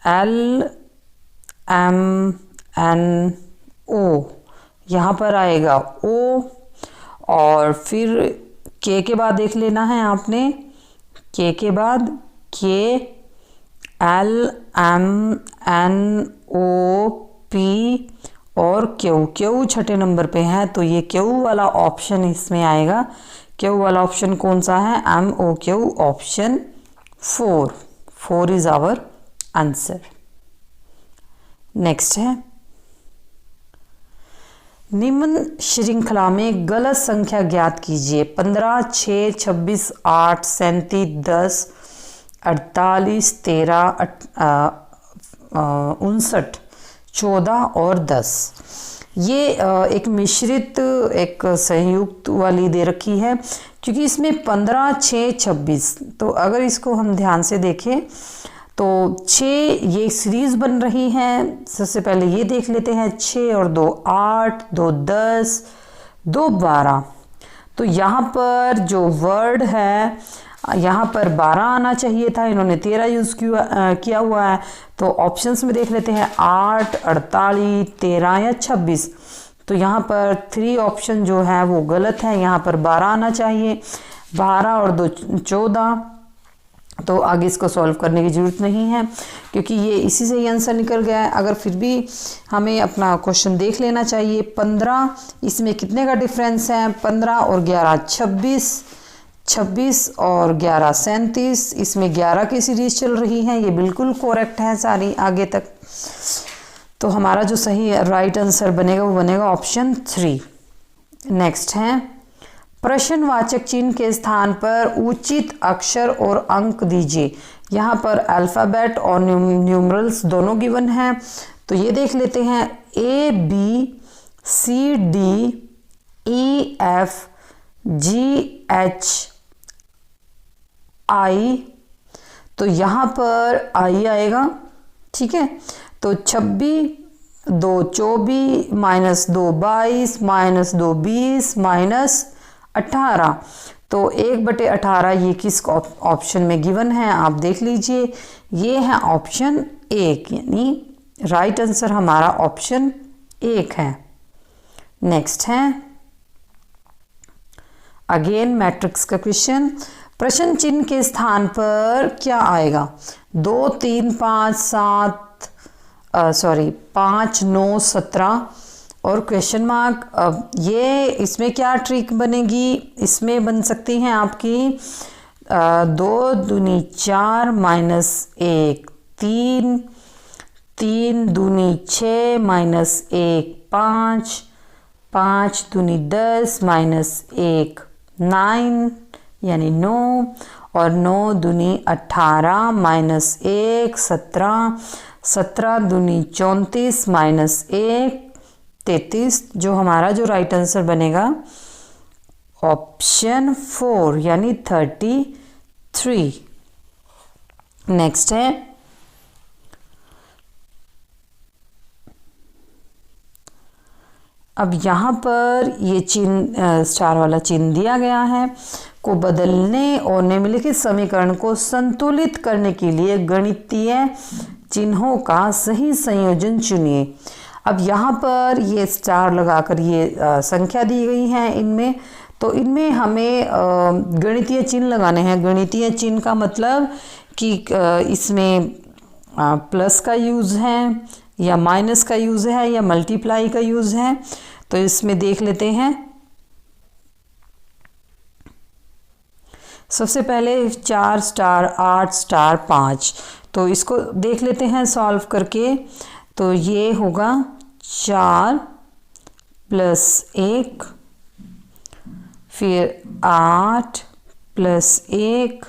एल एम एन ओ, यहाँ पर आएगा ओ। और फिर के बाद देख लेना है आपने, के बाद K L M N O P और क्यू छठे नंबर पे है, तो ये क्यू वाला ऑप्शन इसमें आएगा। क्यू वाला ऑप्शन कौन सा है? M O Q, option 4 is our answer. Next है, निम्न श्रृंखला में गलत संख्या ज्ञात कीजिए। 15, 6, 26, 8, 37, 10, 48, 13, 59, 14 और 10। ये एक मिश्रित एक संयुक्त वाली दे रखी है, क्योंकि इसमें 15, 6, 26, तो अगर इसको हम ध्यान से देखें तो 6 ये सीरीज बन रही है। सबसे पहले ये देख लेते हैं, 6 और 2 8, 2 10, 2 12। तो यहाँ पर जो वर्ड है यहाँ पर 12 आना चाहिए था, इन्होंने 13 यूज़ किया हुआ है। तो ऑप्शंस में देख लेते हैं 8, 48, 13 या 26। तो यहाँ पर 3 ऑप्शन जो है वो गलत है, यहाँ पर 12 आना चाहिए। 12 और 2 14। तो आगे इसको सॉल्व करने की ज़रूरत नहीं है, क्योंकि ये इसी से ही आंसर निकल गया है। अगर फिर भी हमें अपना क्वेश्चन देख लेना चाहिए। 15, इसमें कितने का डिफरेंस है? 15 और 11 26, 26 और 11 37। इसमें 11 की सीरीज चल रही है, ये बिल्कुल करेक्ट है सारी आगे तक। तो हमारा जो सही राइट आंसर बनेगा वो बनेगा ऑप्शन 3। नेक्स्ट है, प्रश्नवाचक चिन्ह के स्थान पर उचित अक्षर और अंक दीजिए। यहाँ पर अल्फ़ाबेट और न्यूमरल्स दोनों गिवन हैं, तो ये देख लेते हैं A B C D E F G H I, तो यहाँ पर I आएगा, ठीक है। तो 26, 2 24, -2 22, -2 20, -18। तो 1/18 ये किस ऑप्शन में गिवन है आप देख लीजिए, ये है ऑप्शन 1, यानी राइट आंसर हमारा ऑप्शन 1 है। नेक्स्ट है अगेन मैट्रिक्स का क्वेश्चन। प्रश्न चिन्ह के स्थान पर क्या आएगा? 2 3 5 7 5 9 17 और क्वेश्चन मार्क। अब ये इसमें क्या ट्रिक बनेगी? इसमें बन सकती हैं आपकी 2 दूनी 4 -1 3, 3 दूनी 6 -1 5, 5 दूनी 10 -1 9 यानी 9, और 9 दूनी 18 -1 17, 17 दूनी 34 -1 33। जो हमारा जो राइट आंसर बनेगा ऑप्शन 4 यानी 33। नेक्स्ट है अब यहाँ पर ये चिन्ह स्टार वाला चिन्ह दिया गया है, को बदलने और निम्नलिखित समीकरण को संतुलित करने के लिए गणितीय चिन्हों का सही संयोजन चुनिए। अब यहाँ पर ये स्टार लगाकर ये संख्या दी गई है इनमें, तो इनमें हमें गणितीय चिन्ह लगाने हैं। गणितीय चिन्ह का मतलब कि इसमें प्लस का यूज़ है या माइनस का यूज़ है या मल्टीप्लाई का यूज़ है। तो इसमें देख लेते हैं, सबसे पहले 4 स्टार 8 स्टार 5, तो इसको देख लेते हैं सॉल्व करके। तो ये होगा 4 + 1, फिर 8 + 1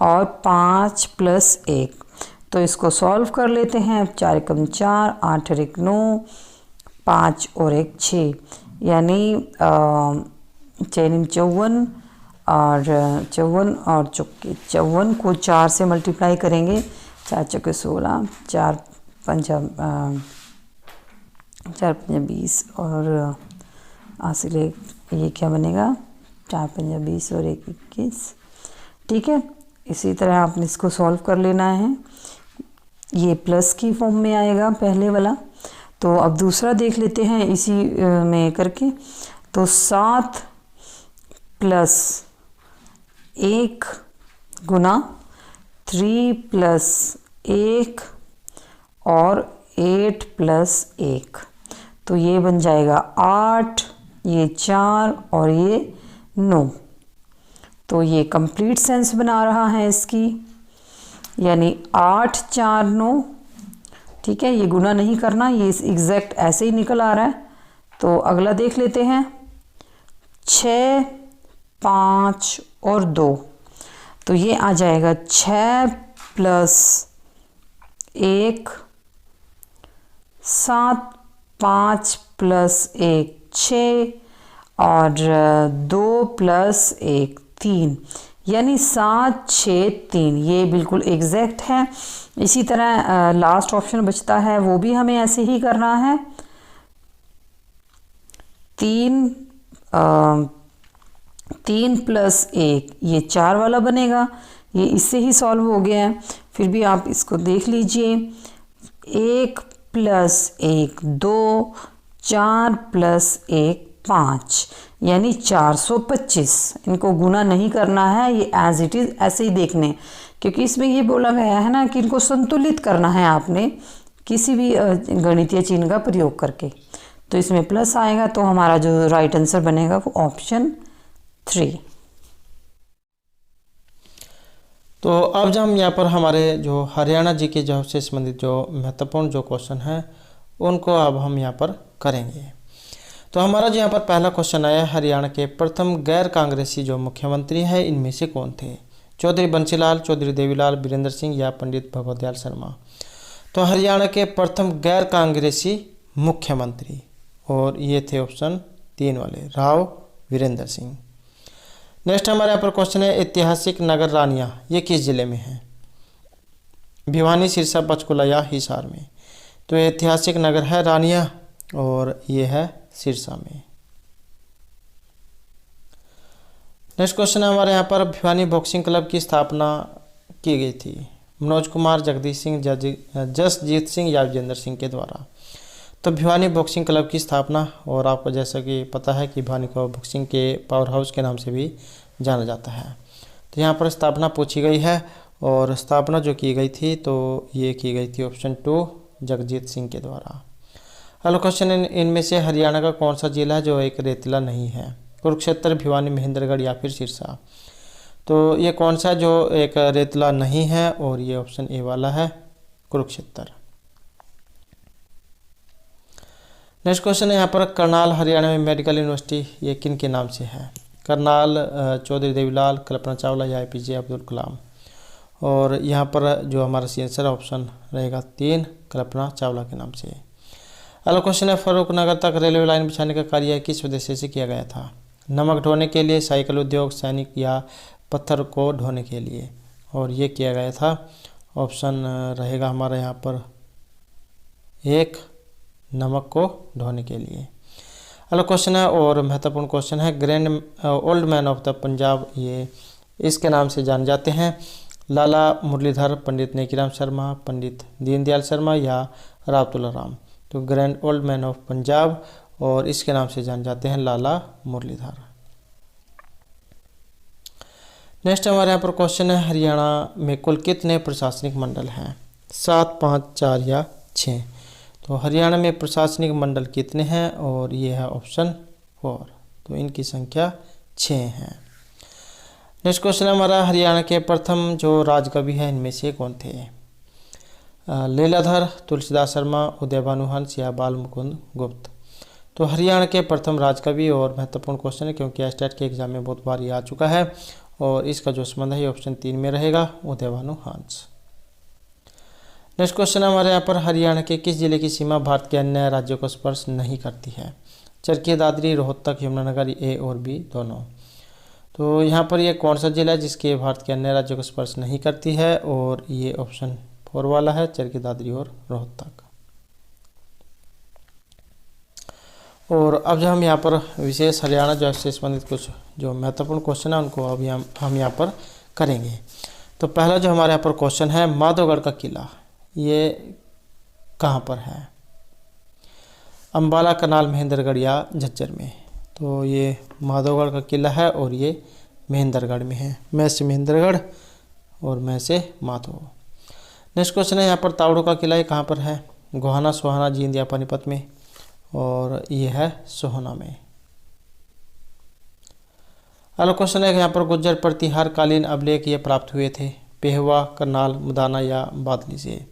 और 5 + 1। तो इसको सॉल्व कर लेते हैं। 4 × 4, 8 और 1 9, 5 और 1 6, यानी 54 और 54 और 54 को 4 से मल्टीप्लाई करेंगे। 4 × 16, 4 × 20 और हासिल ये क्या बनेगा 4 × 20 और 1 21। ठीक है, इसी तरह आपने इसको सॉल्व कर लेना है। ये प्लस की फॉर्म में आएगा पहले वाला। तो अब दूसरा देख लेते हैं इसी में करके। तो 7 + 1 गुना 3 + 1 और 8 + 1, तो ये बन जाएगा 8, ये 4 और ये 9। तो ये कंप्लीट सेंस बना रहा है इसकी, यानी 8 4 9। ठीक है, ये गुना नहीं करना, ये एग्जैक्ट ऐसे ही निकल आ रहा है। तो अगला देख लेते हैं। 6 5 और 2, तो ये आ जाएगा 6 + 1 7, 5 + 1 6 और 2 + 1 3, यानी 7 6 3। ये बिल्कुल एग्जैक्ट है। इसी तरह लास्ट ऑप्शन बचता है, वो भी हमें ऐसे ही करना है। 3 + 1, ये 4 वाला बनेगा। ये इससे ही सॉल्व हो गया है। फिर भी आप इसको देख लीजिए। 1 + 1 2, 4 + 1 5, यानी 425। इनको गुना नहीं करना है, ये एज इट इज़ ऐसे ही देखने, क्योंकि इसमें ये बोला गया है ना कि इनको संतुलित करना है आपने किसी भी गणितीय चिन्ह का प्रयोग करके। तो इसमें प्लस आएगा, तो हमारा जो राइट आंसर बनेगा वो ऑप्शन 3। तो अब जब हम यहाँ पर हमारे जो हरियाणा जी के जॉब से संबंधित जो महत्वपूर्ण जो क्वेश्चन हैं उनको अब हम यहाँ पर करेंगे। तो हमारा जो यहाँ पर पहला क्वेश्चन आया, हरियाणा के प्रथम गैर कांग्रेसी जो मुख्यमंत्री हैं इनमें से कौन थे? चौधरी बंसीलाल, चौधरी देवीलाल, वीरेंद्र सिंह या पंडित भगवत शर्मा। तो हरियाणा के प्रथम गैर कांग्रेसी मुख्यमंत्री, और ये थे ऑप्शन 3 वाले, राव वीरेंद्र सिंह। नेक्स्ट हमारे यहाँ पर क्वेश्चन है, ऐतिहासिक नगर रानिया ये किस जिले में है? भिवानी, सिरसा, पंचकुला या हिसार में। तो ऐतिहासिक नगर है रानिया और ये है सिरसा में। नेक्स्ट क्वेश्चन है हमारे यहाँ पर, भिवानी बॉक्सिंग क्लब की स्थापना की गई थी? मनोज कुमार, जगदीश सिंह, जसजीत सिंह या विजेंद्र सिंह के द्वारा। तो भिवानी बॉक्सिंग क्लब की स्थापना, और आपको जैसा कि पता है कि भिवानी को बॉक्सिंग के पावर हाउस के नाम से भी जाना जाता है। तो यहाँ पर स्थापना पूछी गई है, और स्थापना जो की गई थी तो ये की गई थी ऑप्शन 2 जगजीत सिंह के द्वारा। अगला क्वेश्चन, इनमें से हरियाणा का कौन सा जिला है जो एक रेतीला नहीं है? कुरुक्षेत्र, भिवानी, महेंद्रगढ़ या फिर सिरसा। तो ये कौन सा जो एक रेतीला नहीं है, और ये ऑप्शन ए वाला है, कुरुक्षेत्र। नेक्स्ट क्वेश्चन है यहाँ पर, करनाल हरियाणा में मेडिकल यूनिवर्सिटी ये किन के नाम से है? करनाल, चौधरी देवीलाल, कल्पना चावला या एपीजे अब्दुल कलाम। और यहाँ पर जो हमारा सी आंसर ऑप्शन रहेगा 3, कल्पना चावला के नाम से। अगला क्वेश्चन है, फरूखनगर तक रेलवे लाइन बिछाने का कार्य किस उद्देश्य से किया गया था? नमक ढोने के लिए, साइकिल उद्योग, सैनिक या पत्थर को ढोने के लिए। और ये किया गया था, ऑप्शन रहेगा हमारा यहाँ पर 1, नमक को ढोने के लिए। अगला क्वेश्चन है और महत्वपूर्ण क्वेश्चन है, grand old man of the Punjab ये इसके नाम से जाने जाते हैं? लाला मुरलीधर, पंडित नेकीराम शर्मा, पंडित दीनदयाल शर्मा या राव तुलाराम। तो grand old man of Punjab, और इसके नाम से जाने जाते हैं लाला मुरलीधर। नेक्स्ट हमारे यहाँ पर क्वेश्चन है, हरियाणा में कुल कितने प्रशासनिक मंडल हैं? 7, 5, 4 या 6। तो हरियाणा में प्रशासनिक मंडल कितने हैं? और ये है ऑप्शन 4, तो इनकी संख्या 6 है। नेक्स्ट क्वेश्चन हमारा, हरियाणा के प्रथम जो राजकवि हैं इनमें से कौन थे? लीलाधर, तुलसीदास शर्मा, उदय भानु हंस या बाल मुकुंद गुप्त। तो हरियाणा के प्रथम राजकवि और महत्वपूर्ण क्वेश्चन है, क्योंकि स्टेट के एग्जाम में बहुत बार ये आ चुका है। और इसका जो संबंध है ऑप्शन 3 में रहेगा, उदयभानु हंस। नेक्स्ट क्वेश्चन है हमारे यहाँ पर, हरियाणा के किस जिले की सीमा भारत के अन्य राज्यों को स्पर्श नहीं करती है? चरखी दादरी, रोहतक, यमुनानगर, ए और बी दोनों। तो यहाँ पर ये कौन सा जिला है जिसके भारत के अन्य राज्यों को स्पर्श नहीं करती है? और ये ऑप्शन 4 वाला है, चरखी दादरी और रोहतक। और अब जो हम यहाँ पर विशेष हरियाणा जो से संबंधित कुछ जो महत्वपूर्ण क्वेश्चन है उनको अभी हम यहाँ पर करेंगे। तो पहला जो हमारे यहाँ पर क्वेश्चन है, माधोगढ़ का किला ये कहाँ पर है? अम्बाला, करनाल, महेंद्रगढ़ या झज्जर में? तो ये माधोगढ़ का किला है और ये महेंद्रगढ़ में है। मैं से महेंद्रगढ़ और मैं से माधो। नेक्स्ट क्वेश्चन है यहाँ पर, तावड़ो का किला ये कहाँ पर है? गोहाना, सोहाना, जींद या पानीपत में? और ये है सोहना में। अगला क्वेश्चन है यहाँ पर, गुज्जर प्रतिहार कालीन अभिलेख ये प्राप्त हुए थे? पेहवा, करनाल, मुदाना या बादली से?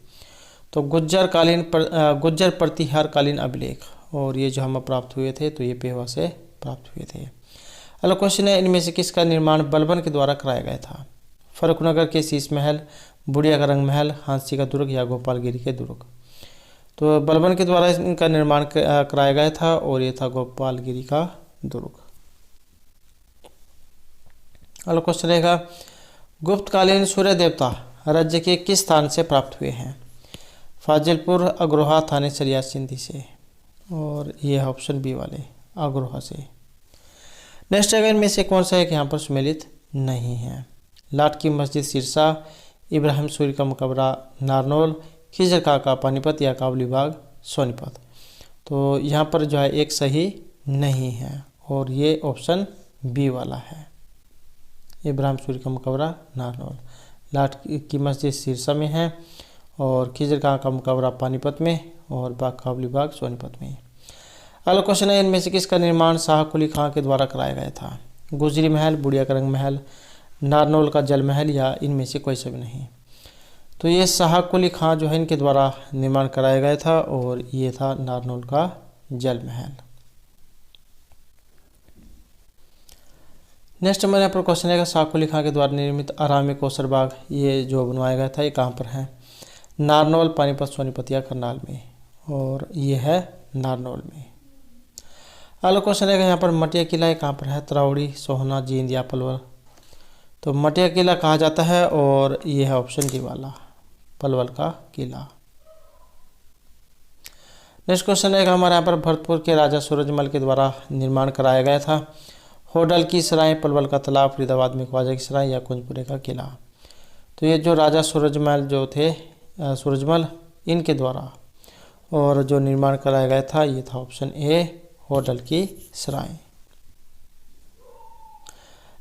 तो गुज्जर प्रतिहार कालीन अभिलेख, और ये जो हम प्राप्त हुए थे तो ये पेहवा से प्राप्त हुए थे। अगला क्वेश्चन है, इनमें से किसका निर्माण बलबन के द्वारा कराया गया था? फर्रुखनगर के शीश महल, बुढ़िया का रंग महल, हांसी का दुर्ग या गोपालगिरी के दुर्ग? तो बलबन के द्वारा इनका निर्माण कराया गया था और ये था गोपालगिरी का दुर्ग। अगला क्वेश्चन रहेगा, गुप्तकालीन सूर्य देवता राज्य के किस स्थान से प्राप्त हुए हैं? फाजिलपुर, अग्रोहा, थानेसर या सिंधी से? और ये है ऑप्शन बी वाले, अग्रोहा से। नेक्स्ट है, इनमें से कौन सा एक यहाँ पर सुमेलित नहीं है? लाट की मस्जिद सिरसा, इब्राहिम सूरी का मकबरा नारनौल, खिजर खां का पानीपत या काबुली बाग सोनीपत? तो यहाँ पर जो है एक सही नहीं है और ये ऑप्शन बी वाला है, इब्राहिम सूरी का मकबरा नारनौल। लाट की मस्जिद सिरसा में है और खिजर खां का मकबरा पानीपत में और काबुली बाग सोनीपत में। अगला क्वेश्चन है, इनमें से किसका निर्माण शाह कुली खां के द्वारा कराया गया था? गुजरी महल, बुढ़िया का रंग महल, नारनौल का जल महल या इनमें से कोई सा भी नहीं? तो ये शाह कुली खां जो है इनके द्वारा निर्माण कराया गया था और ये था नारनौल का जल महल। नेक्स्ट हमारे यहाँ पर क्वेश्चन है, शाह कुली खां के द्वारा निर्मित आरामी कौसर बाग ये जो बनवाया गया था ये कहाँ पर है? नारनौल, पानीपत, सोनीपत या करनाल में? और ये है नारनौल में। अगला क्वेश्चन है यहाँ पर, मटिया किला कहाँ पर है? तरावड़ी, सोहना, जींद या पलवल? तो मटिया किला कहा जाता है और ये है ऑप्शन डी वाला, पलवल का किला। नेक्स्ट क्वेश्चन है हमारे यहाँ पर, भरतपुर के राजा सूरजमल के द्वारा निर्माण कराया गया था? होडल की सराय, पलवल का तालाब, फरीदाबाद में ख्वाजा की सराय या कुंजपुरे का किला? तो ये जो राजा सूरजमल जो थे सूरजमल इनके द्वारा और जो निर्माण कराया गया था ये था ऑप्शन ए, होडल की सराय।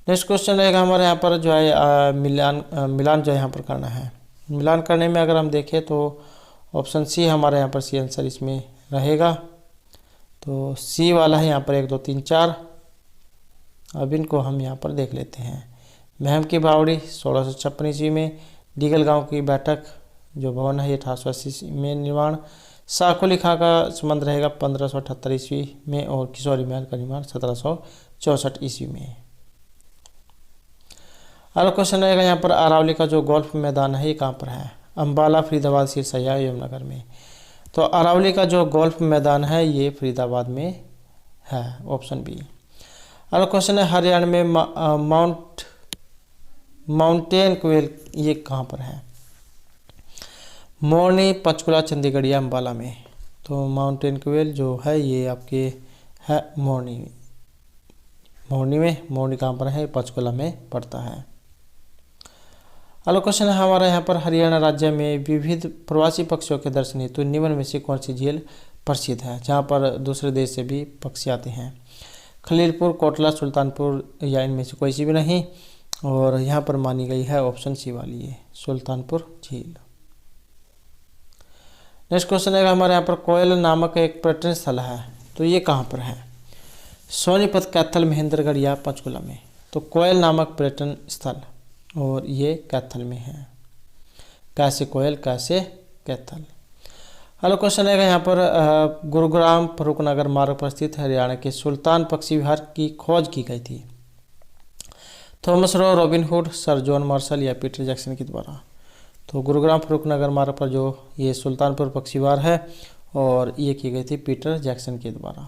नेक्स्ट क्वेश्चन रहेगा हमारे यहाँ पर जो है मिलान जो है यहाँ पर करना है। मिलान करने में अगर हम देखें तो ऑप्शन सी हमारे यहाँ पर सी आंसर इसमें रहेगा। तो सी वाला है यहाँ पर 1 2 3 4। अब इनको हम यहाँ पर देख लेते हैं। महम की बावड़ी 1656 ईस्वी में, डीगल गांव की बैठक जो भवन है ये 1880 में निर्माण, शाहकुली खां का संबंध रहेगा 1578 ईस्वी में और किशोरी महल का निर्माण 1764 ईस्वी में। अगला क्वेश्चन रहेगा यहाँ पर, अरावली का जो गोल्फ मैदान है ये कहाँ पर है? अम्बाला, फरीदाबाद, सिरसा या यमुनानगर में? तो अरावली का जो गोल्फ मैदान है ये फरीदाबाद में है, ऑप्शन बी। अगला क्वेश्चन है, हरियाणा में माउंटेन क्वेल ये कहाँ पर है? मोरनी, पंचकुला, चंडीगढ़ या अम्बाला में? तो माउंटेन क्वेल जो है ये आपके है मोरनी में। मोरनी कहाँ पर है? पंचकुला में पड़ता है। अगला क्वेश्चन है हमारा यहाँ पर, हरियाणा राज्य में विविध प्रवासी पक्षियों के दर्शन हेतु निम्न में से कौन सी झील प्रसिद्ध है जहाँ पर दूसरे देश से भी पक्षी आते हैं? खलीलपुर, कोटला, सुल्तानपुर या इनमें से कोई सी भी नहीं? और यहाँ पर मानी गई है ऑप्शन सी वाली है, सुल्तानपुर झील। नेक्स्ट क्वेश्चन है हमारे यहाँ पर, कोयल नामक एक पर्यटन स्थल है तो ये कहाँ पर है? सोनीपत, कैथल, महेंद्रगढ़ या पंचकुला में? तो कोयल नामक पर्यटन स्थल और ये कैथल में है। कैसे कोयल, कैसे कैथल। अगला क्वेश्चन है यहाँ पर गुरुग्राम फरुखनगर मार्ग पर स्थित हरियाणा के सुल्तान पक्षी विहार की खोज की गई थी। Thomas Roe, robin hood, sir John Marshall या पीटर जैक्सन के द्वारा। तो गुरुग्राम फरुखनगर मार्ग पर जो ये सुल्तानपुर पक्षी विहार है और ये की गई थी पीटर जैक्सन के द्वारा।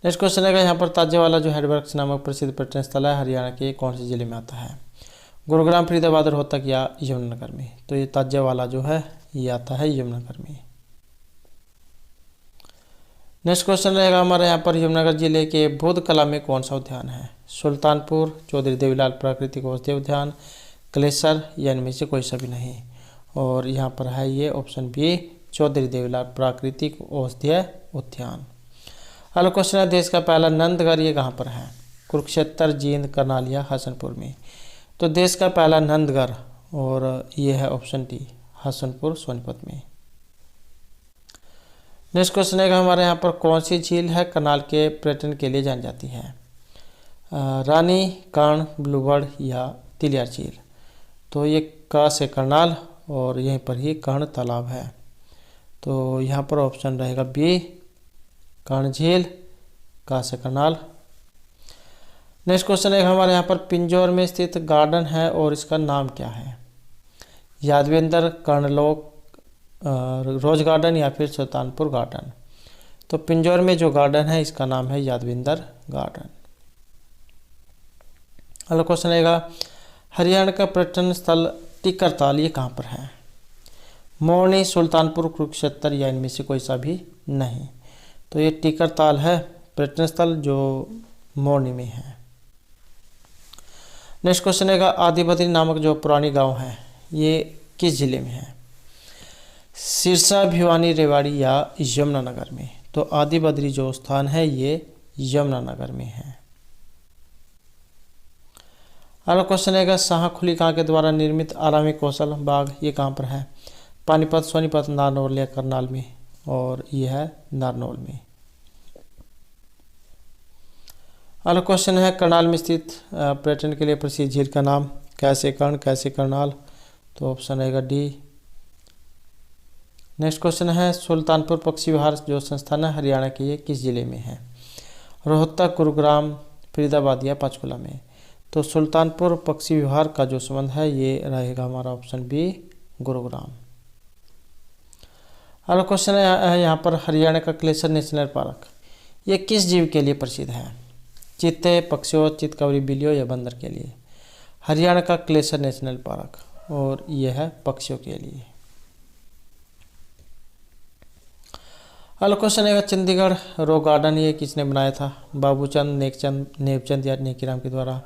नेक्स्ट क्वेश्चन है यहाँ पर ताजेवाला जो हेडवर्क्स नामक प्रसिद्ध पर्यटन स्थल है हरियाणा के कौन से जिले में आता है? गुरुग्राम, फरीदाबाद, रोहतक या यमुनानगर में। तो ये ताजेवाला जो है ये आता है यमुनानगर में। नेक्स्ट क्वेश्चन रहेगा हमारे यहाँ पर यमुनानगर जिले के बोध कला में कौन सा उद्यान है? सुल्तानपुर, चौधरी देवीलाल प्राकृतिक औषधि उद्यान, क्लेसर या इनमें से कोई सा भी नहीं। और यहाँ पर है ये ऑप्शन बी, चौधरी देवीलाल प्राकृतिक औषधीय उद्यान। अगला क्वेश्चन है देश का पहला नंदघर ये कहाँ पर है? कुरुक्षेत्र, जींद, करनाल या हसनपुर में। तो देश का पहला नंदघर और ये है ऑप्शन डी, हसनपुर सोनीपत में। नेक्स्ट क्वेश्चन है हमारे यहाँ पर कौन सी झील है करनाल के पर्यटन के लिए जानी जाती है? रानी, कर्ण, ब्लूबर्ड या तिलियार झील। तो ये का से करनाल और यहीं पर ही कर्ण तालाब है। तो यहाँ पर ऑप्शन रहेगा बी, कर्ण झील, का से करनाल। नेक्स्ट क्वेश्चन है हमारे यहाँ पर पिंजौर में स्थित गार्डन है और इसका नाम क्या है? यादवेंद्र, कर्णलोक, रोज गार्डन या फिर सुल्तानपुर गार्डन। तो पिंजौर में जो गार्डन है इसका नाम है यादवेंद्र गार्डन। अगला क्वेश्चन रहेगा हरियाणा का पर्यटन स्थल टिक्कर ये कहाँ पर है? मोरनी, सुल्तानपुर, कुरुक्षेत्र या इनमें से कोई सा भी नहीं। तो ये टिक्कर है पर्यटन स्थल जो मोरनी में है। नेक्स्ट क्वेश्चन है आदिबद्री नामक जो पुरानी गांव है ये किस जिले में है? सिरसा, भिवानी, रेवाड़ी या यमुनानगर में। तो आदिबद्री जो स्थान है ये यमुनानगर में है। अगला क्वेश्चन है शाह कुली खां के द्वारा निर्मित आरामी कौशल बाग ये कहाँ पर है? पानीपत, सोनीपत, नारनौल या करनाल में। और ये है नारनौल में। अगला क्वेश्चन है करनाल में स्थित पर्यटन के लिए प्रसिद्ध झील का नाम? कैसे कर्ण, कैसे करनाल। तो ऑप्शन रहेगा डी। नेक्स्ट क्वेश्चन है सुल्तानपुर पक्षी विहार जो संस्थान है हरियाणा के ये किस जिले में है? रोहतक, गुरुग्राम, फरीदाबाद या पंचकुला में। तो सुल्तानपुर पक्षी विहार का जो संबंध है ये रहेगा हमारा ऑप्शन बी, गुरुग्राम। अगला क्वेश्चन है यहाँ पर हरियाणा का क्लेसर नेशनल पार्क ये किस जीव के लिए प्रसिद्ध है? चीते, पक्षियों, चितकबरी बिल्लियों या बंदर के लिए। हरियाणा का क्लेसर नेशनल पार्क और यह है पक्षियों के लिए। अगला क्वेश्चन है चंडीगढ़ रॉक गार्डन ये किसने बनाया था? बाबूचंद, नेकचंद, नेवचंद या नेकीराम के द्वारा।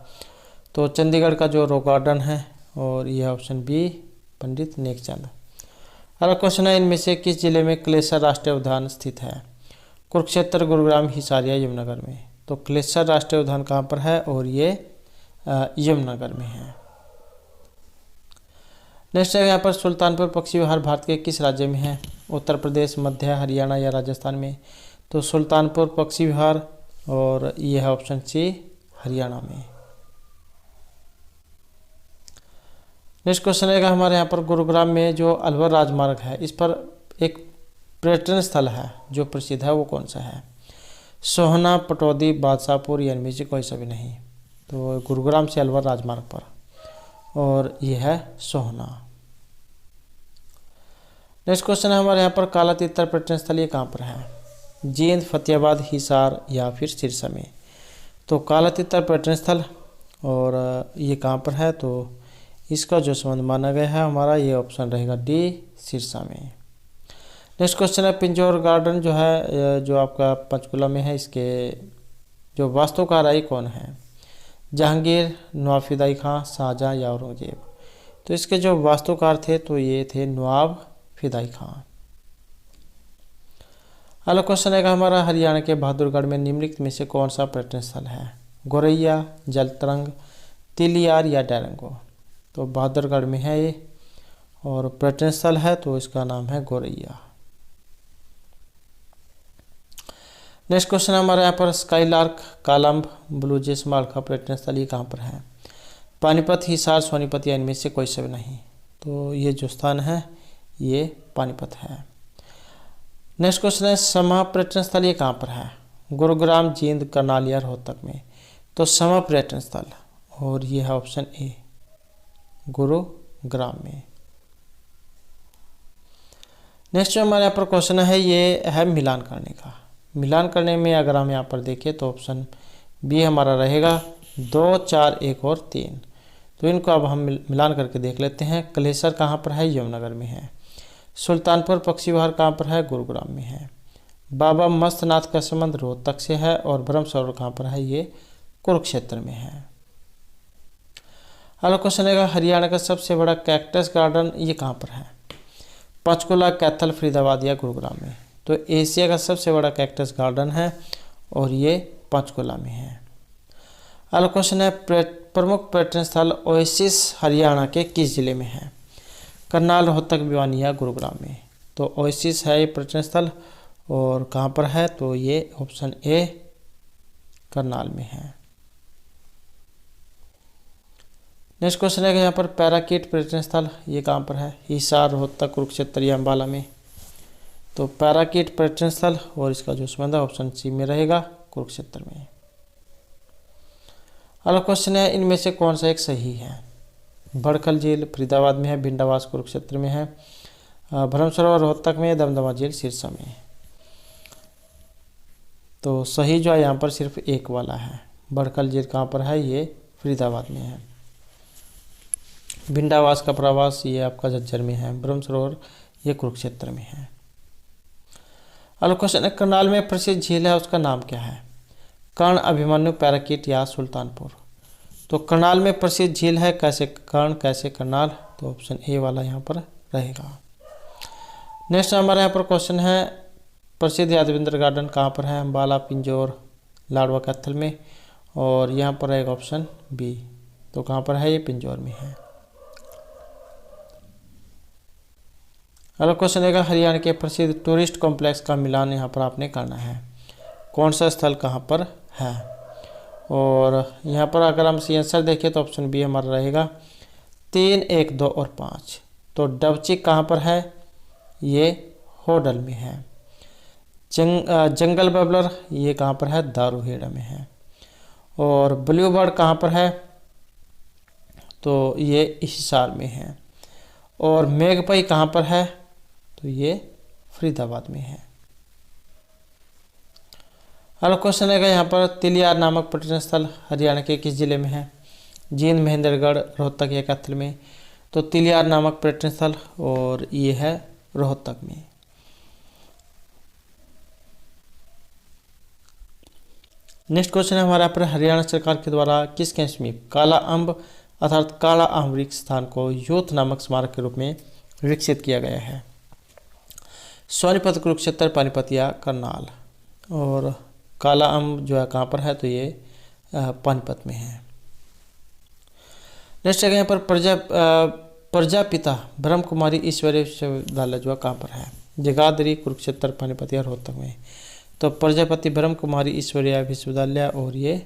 तो चंडीगढ़ का जो रॉक गार्डन है और यह ऑप्शन बी, पंडित नेकचंद। अगला क्वेश्चन है इनमें से किस जिले में क्लेसर राष्ट्रीय उद्यान स्थित है? कुरुक्षेत्र, गुरुग्राम, हिसार या यमुनानगर में। तो क्लेसर राष्ट्रीय उद्यान कहाँ पर है? और ये यमुनानगर में है। नेक्स्ट है यहाँ पर सुल्तानपुर पक्षी विहार भारत के किस राज्य में है? उत्तर प्रदेश, मध्य, हरियाणा या राजस्थान में। तो सुल्तानपुर पक्षी विहार और यह है ऑप्शन सी, हरियाणा में। नेक्स्ट क्वेश्चन है हमारे यहाँ पर गुरुग्राम में जो अलवर राजमार्ग है इस पर एक पर्यटन स्थल है जो प्रसिद्ध है वो कौन सा है? सोहना, पटौदी, बादशाहपुर या इनमें से कोई सा भी नहीं। तो गुरुग्राम से अलवर राजमार्ग पर और यह है सोहना। नेक्स्ट क्वेश्चन है हमारे यहाँ पर काला तितर पर्यटन स्थल ये कहाँ पर है? जींद, फतेहाबाद, हिसार या फिर सिरसा में। तो काला तितर पर्यटन स्थल और ये कहाँ पर है? तो इसका जो संबंध माना गया है हमारा ये ऑप्शन रहेगा डी, सिरसा में। नेक्स्ट क्वेश्चन है पिंजौर गार्डन जो है जो आपका पंचकुला में है इसके जो वास्तुकार है कौन है? जहांगीर, नवाब फिदाई खां, शाहजहां या औरंगजेब। तो इसके जो वास्तुकार थे तो ये थे नवाब फिदाई खां। अगला क्वेश्चन है हमारा हरियाणा के बहादुरगढ़ में निम्नलिखित में से कौन सा पर्यटन स्थल है? गोरैया, जलतरंग, तिलियार या डैरंगो। तो बहादुरगढ़ में है ये और पर्यटन स्थल है तो इसका नाम है गोरैया। नेक्स्ट क्वेश्चन हमारे यहाँ पर स्काईलार्क, कालम्ब, ब्लू जेस मालखा पर्यटन स्थल ये कहाँ पर है? पानीपत, हिसार, सोनीपत या इनमें से कोई सा भी नहीं। तो ये जो स्थान है ये पानीपत है। नेक्स्ट क्वेश्चन है समा पर्यटन स्थल ये कहाँ पर है? गुरुग्राम, जींद, करनाल या रोहतक में। तो समा पर्यटन स्थल, और ये है ऑप्शन ए, गुरुग्राम में। नेक्स्ट जो हमारे यहाँ पर क्वेश्चन है ये है मिलान करने का। मिलान करने में अगर हम यहाँ पर देखें तो ऑप्शन बी हमारा रहेगा 2, 4, 1 और 3। तो इनको अब हम मिलान करके देख लेते हैं। कलेसर कहाँ पर है? यमुनानगर में है। सुल्तानपुर पक्षी विहार कहाँ पर है? गुरुग्राम में है। बाबा मस्तनाथ का संबंध रोहतक से है। और ब्रह्म सरोवर कहाँ पर है? ये कुरुक्षेत्र में है। अगला क्वेश्चन है हरियाणा का सबसे बड़ा कैक्टस गार्डन ये कहाँ पर है? पंचकुला, कैथल, फरीदाबाद या गुरुग्राम में। तो एशिया का सबसे बड़ा कैक्टस गार्डन है और ये पंचकुला में है। अगला क्वेश्चन है प्रमुख पर्यटन स्थल ओएसिस हरियाणा के किस जिले में है? करनाल, रोहतक, भिवानी या गुरुग्राम में। तो ओएसिस है ये पर्यटन स्थल और कहाँ पर है? तो ये ऑप्शन ए करनाल में है। नेक्स्ट क्वेश्चन है यहाँ पर पैराकीट पर्यटन स्थल ये कहाँ पर है? हिसार, रोहतक, कुरुक्षेत्र या अम्बाला में। तो पैराकीट पर्यटन स्थल और इसका जो संबंध है ऑप्शन सी में रहेगा, कुरुक्षेत्र में। अगला क्वेश्चन है इनमें से कौन सा एक सही है? बड़खल झील फरीदाबाद में है, भिंडावास कुरुक्षेत्र में है, ब्रह्म सरोवर रोहतक में, दमदमा झील सिरसा में। तो सही जो है यहाँ पर सिर्फ एक वाला है। बड़खल झील कहाँ पर है? ये फरीदाबाद में है। भिंडावास का प्रवास ये आपका झज्जर में है। ब्रह्म सरोवर ये कुरुक्षेत्र में है। अगला क्वेश्चन है करनाल में प्रसिद्ध झील है उसका नाम क्या है? कर्ण, अभिमन्यु, पैराकीट या सुल्तानपुर। तो करनाल में प्रसिद्ध झील है कैसे कर्ण कैसे करनाल। तो ऑप्शन ए वाला यहाँ पर रहेगा। नेक्स्ट हमारे यहाँ पर क्वेश्चन है प्रसिद्ध यादविंद्र गार्डन कहाँ पर है? अम्बाला, पिंजौर, लाडवा, कैथल में। और यहाँ पर रहेगा ऑप्शन बी। तो कहाँ पर है? ये पिंजौर में है। अगला क्वेश्चन है हरियाणा के प्रसिद्ध टूरिस्ट कॉम्प्लेक्स का मिलान यहाँ पर आपने करना है। कौन सा स्थल कहाँ पर है? और यहाँ पर अगर हम सी आंसर देखें तो ऑप्शन बी हमारा रहेगा 3, 1, 2 और 5। तो डबचिक कहाँ पर है? ये होडल में है। जंगल बबलर ये कहाँ पर है? दारूहेड़ा में है। और ब्लू बर्ड कहाँ पर है? तो ये हिसार में है। और मेघपई कहाँ पर है? तो ये फरीदाबाद में है। अगला क्वेश्चन है यहाँ पर तिलियार नामक पर्यटन स्थल हरियाणा के किस जिले में है? जींद, महेंद्रगढ़, रोहतक या कैथल में। तो तिलियार नामक पर्यटन स्थल और ये है रोहतक में। नेक्स्ट क्वेश्चन है हमारे यहाँ पर हरियाणा सरकार के द्वारा किसके समीप काला अम्ब अर्थात काला आम वृक्ष स्थान को यूथ नामक स्मारक के रूप में विकसित किया गया है? सोनीपत, कुरुक्षेत्र, पानीपत या करनाल। और काला अम्ब जो है कहाँ पर है? तो ये पानीपत में है। नेक्स्ट जगह यहाँ पर प्रजापिता ब्रह्म कुमारी ईश्वरीय विश्वविद्यालय जो है कहाँ पर है? जगाधरी, कुरुक्षेत्र, पानीपत या रोहतक में। तो प्रजापति ब्रह्म कुमारी ईश्वरीय विश्वविद्यालय और ये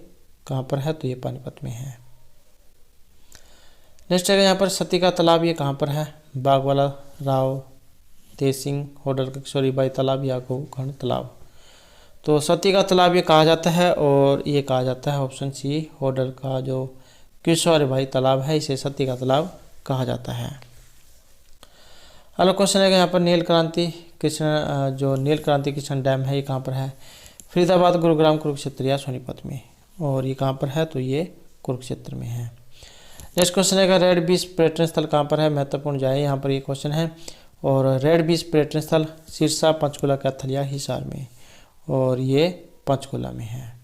कहाँ पर है? तो ये पानीपत में है। नेक्स्ट जगह यहाँ पर सती का तालाब ये कहाँ पर है? बागवाला, राव, तेसिंग, होडल, किशोरीबाई तालाब या गोखंड तालाब। तो सती का तालाब ये कहा जाता है और ये कहा जाता है ऑप्शन सी होडल का जो किशोरीबाई तालाब है इसे सती का तालाब कहा जाता है। अगला क्वेश्चन है यहाँ पर नील क्रांति कृष्ण डैम है ये कहाँ पर है? फरीदाबाद, गुरुग्राम, कुरुक्षेत्र या सोनीपत में। और ये कहाँ पर है? तो ये कुरुक्षेत्र में है। नेक्स्ट क्वेश्चन है रेड बीच पर्यटन स्थल कहाँ पर है? महत्वपूर्ण जाए यहाँ पर ये क्वेश्चन है। और रेड बीच पर्यटन स्थल सिरसा, पंचकुला, कैथल या हिसार में। और ये पंचकुला में है।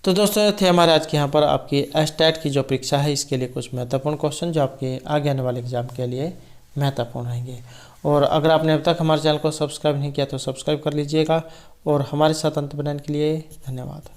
तो दोस्तों थे हमारे आज के यहाँ पर आपकी एस्टेट की जो परीक्षा है इसके लिए कुछ महत्वपूर्ण क्वेश्चन जो आपके आगे आने वाले एग्जाम के लिए महत्वपूर्ण रहेंगे। और अगर आपने अब तक हमारे चैनल को सब्सक्राइब नहीं किया तो सब्सक्राइब कर लीजिएगा। और हमारे साथ अंत बनाने के लिए धन्यवाद।